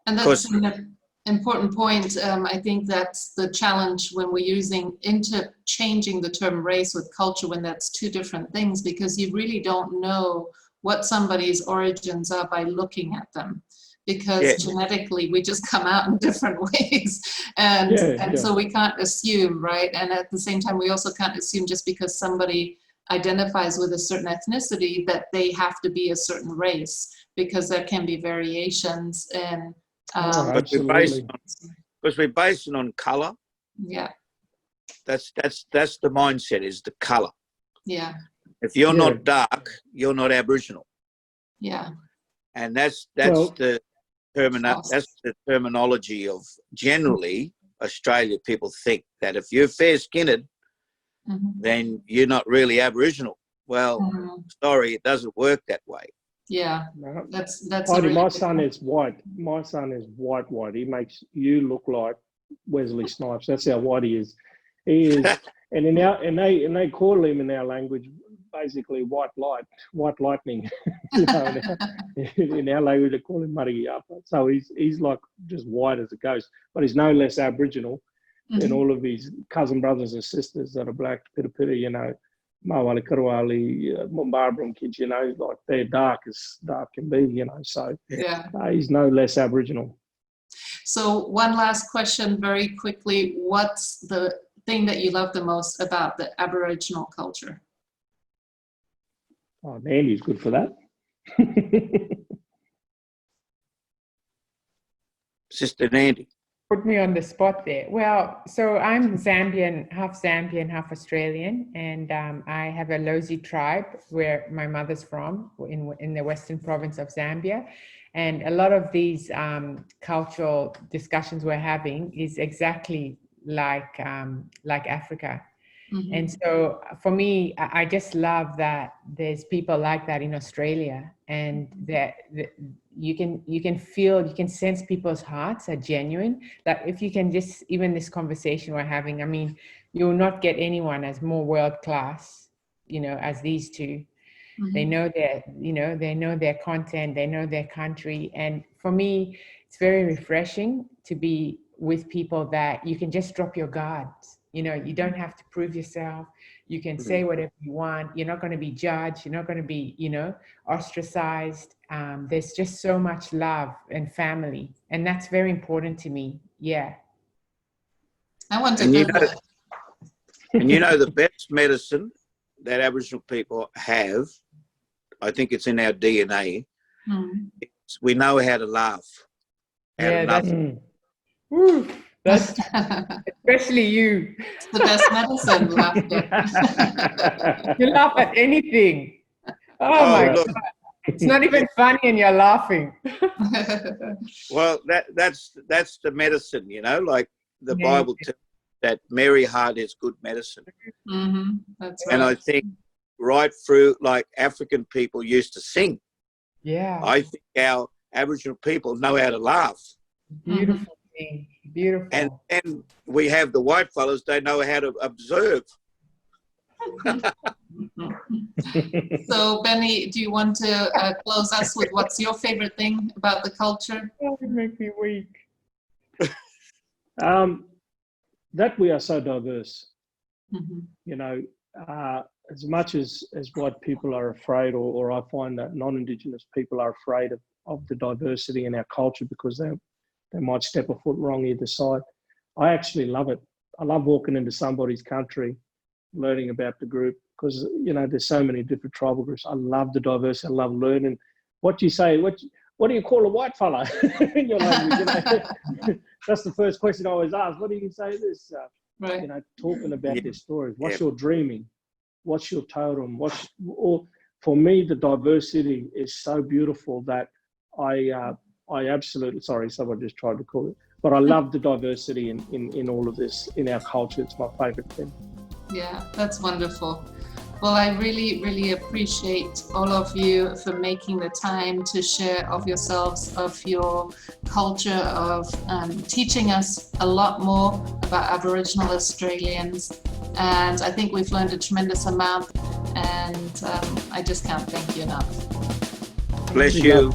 that's an important point. I think that's the challenge when we're changing the term race with culture, when that's two different things, because you really don't know what somebody's origins are by looking at them, because genetically we just come out in different ways, and so we can't assume, right? And at the same time, we also can't assume just because somebody identifies with a certain ethnicity that they have to be a certain race, because there can be variations. And because we're based on colour. Yeah. That's the mindset, is the colour. Yeah. If you're not dark, you're not Aboriginal. Yeah. And that's the terminology of, generally, Australia people think that if you're fair-skinned, then you're not really Aboriginal. Well, sorry, it doesn't work that way. Yeah, no. that's Heidi, my son is white. My son is white. He makes you look like Wesley Snipes. That's how white he is. He is, and they call him in our language basically white lightning. In our language they call him Marigiyapa. So he's like just white as a ghost, but he's no less Aboriginal than all of his cousin brothers and sisters that are black, Pita, Mawali Karawali, Mumbarbram kids, like they're dark as dark can be, so he's no less Aboriginal. So one last question very quickly. What's the thing that you love the most about the Aboriginal culture? Oh, Andy's good for that. Sister Andy. Put me on the spot there. Well, so I'm Zambian, half Australian, and I have a Lozi tribe where my mother's from, in the western province of Zambia. And a lot of these cultural discussions we're having is exactly like Africa. And so for me, I just love that there's people like that in Australia, and that you can feel, you can sense people's hearts are genuine. Like if you can just, even this conversation we're having, I mean, you'll not get anyone as more world class, you know, as these two. They know their, you know, they know their content, they know their country. And for me, it's very refreshing to be with people that you can just drop your guards. You know, you don't have to prove yourself. You can say whatever you want. You're not going to be judged. You're not going to be, you know, ostracized. There's just so much love and family. And that's very important to me. Yeah. I want to And visit. and you know, the best medicine that Aboriginal people have, I think it's in our DNA. We know how to laugh. Yeah, that's especially you. It's the best medicine, laughter. You laugh at anything. Oh my look. God. It's not even funny and you're laughing. Well, that's the medicine, you know, like the Bible tells that merry heart is good medicine. That's right. And I think right through, like African people used to sing. Yeah. I think our Aboriginal people know how to laugh. Beautiful thing. Beautiful. And we have the white fellas, they know how to observe. So, Benny, do you want to close us with what's your favorite thing about the culture? Oh, it makes me weak. That we are so diverse. You know, as much as white people are afraid, or I find that non-Indigenous people are afraid of the diversity in our culture because they might step a foot wrong either side. I actually love it. I love walking into somebody's country, learning about the group, because, you know, there's so many different tribal groups. I love the diversity. I love learning. What do you say? What do you call a white fella in your language? You know? That's the first question I always ask. What do you say this? Right. You know, talking about their stories. What's your dreaming? What's your totem? For me, the diversity is so beautiful that I absolutely, sorry, someone just tried to call it, but I love the diversity in all of this, in our culture. It's my favorite thing. Yeah, that's wonderful. Well, I really, really appreciate all of you for making the time to share of yourselves, of your culture, of teaching us a lot more about Aboriginal Australians. And I think we've learned a tremendous amount, and I just can't thank you enough. Bless you.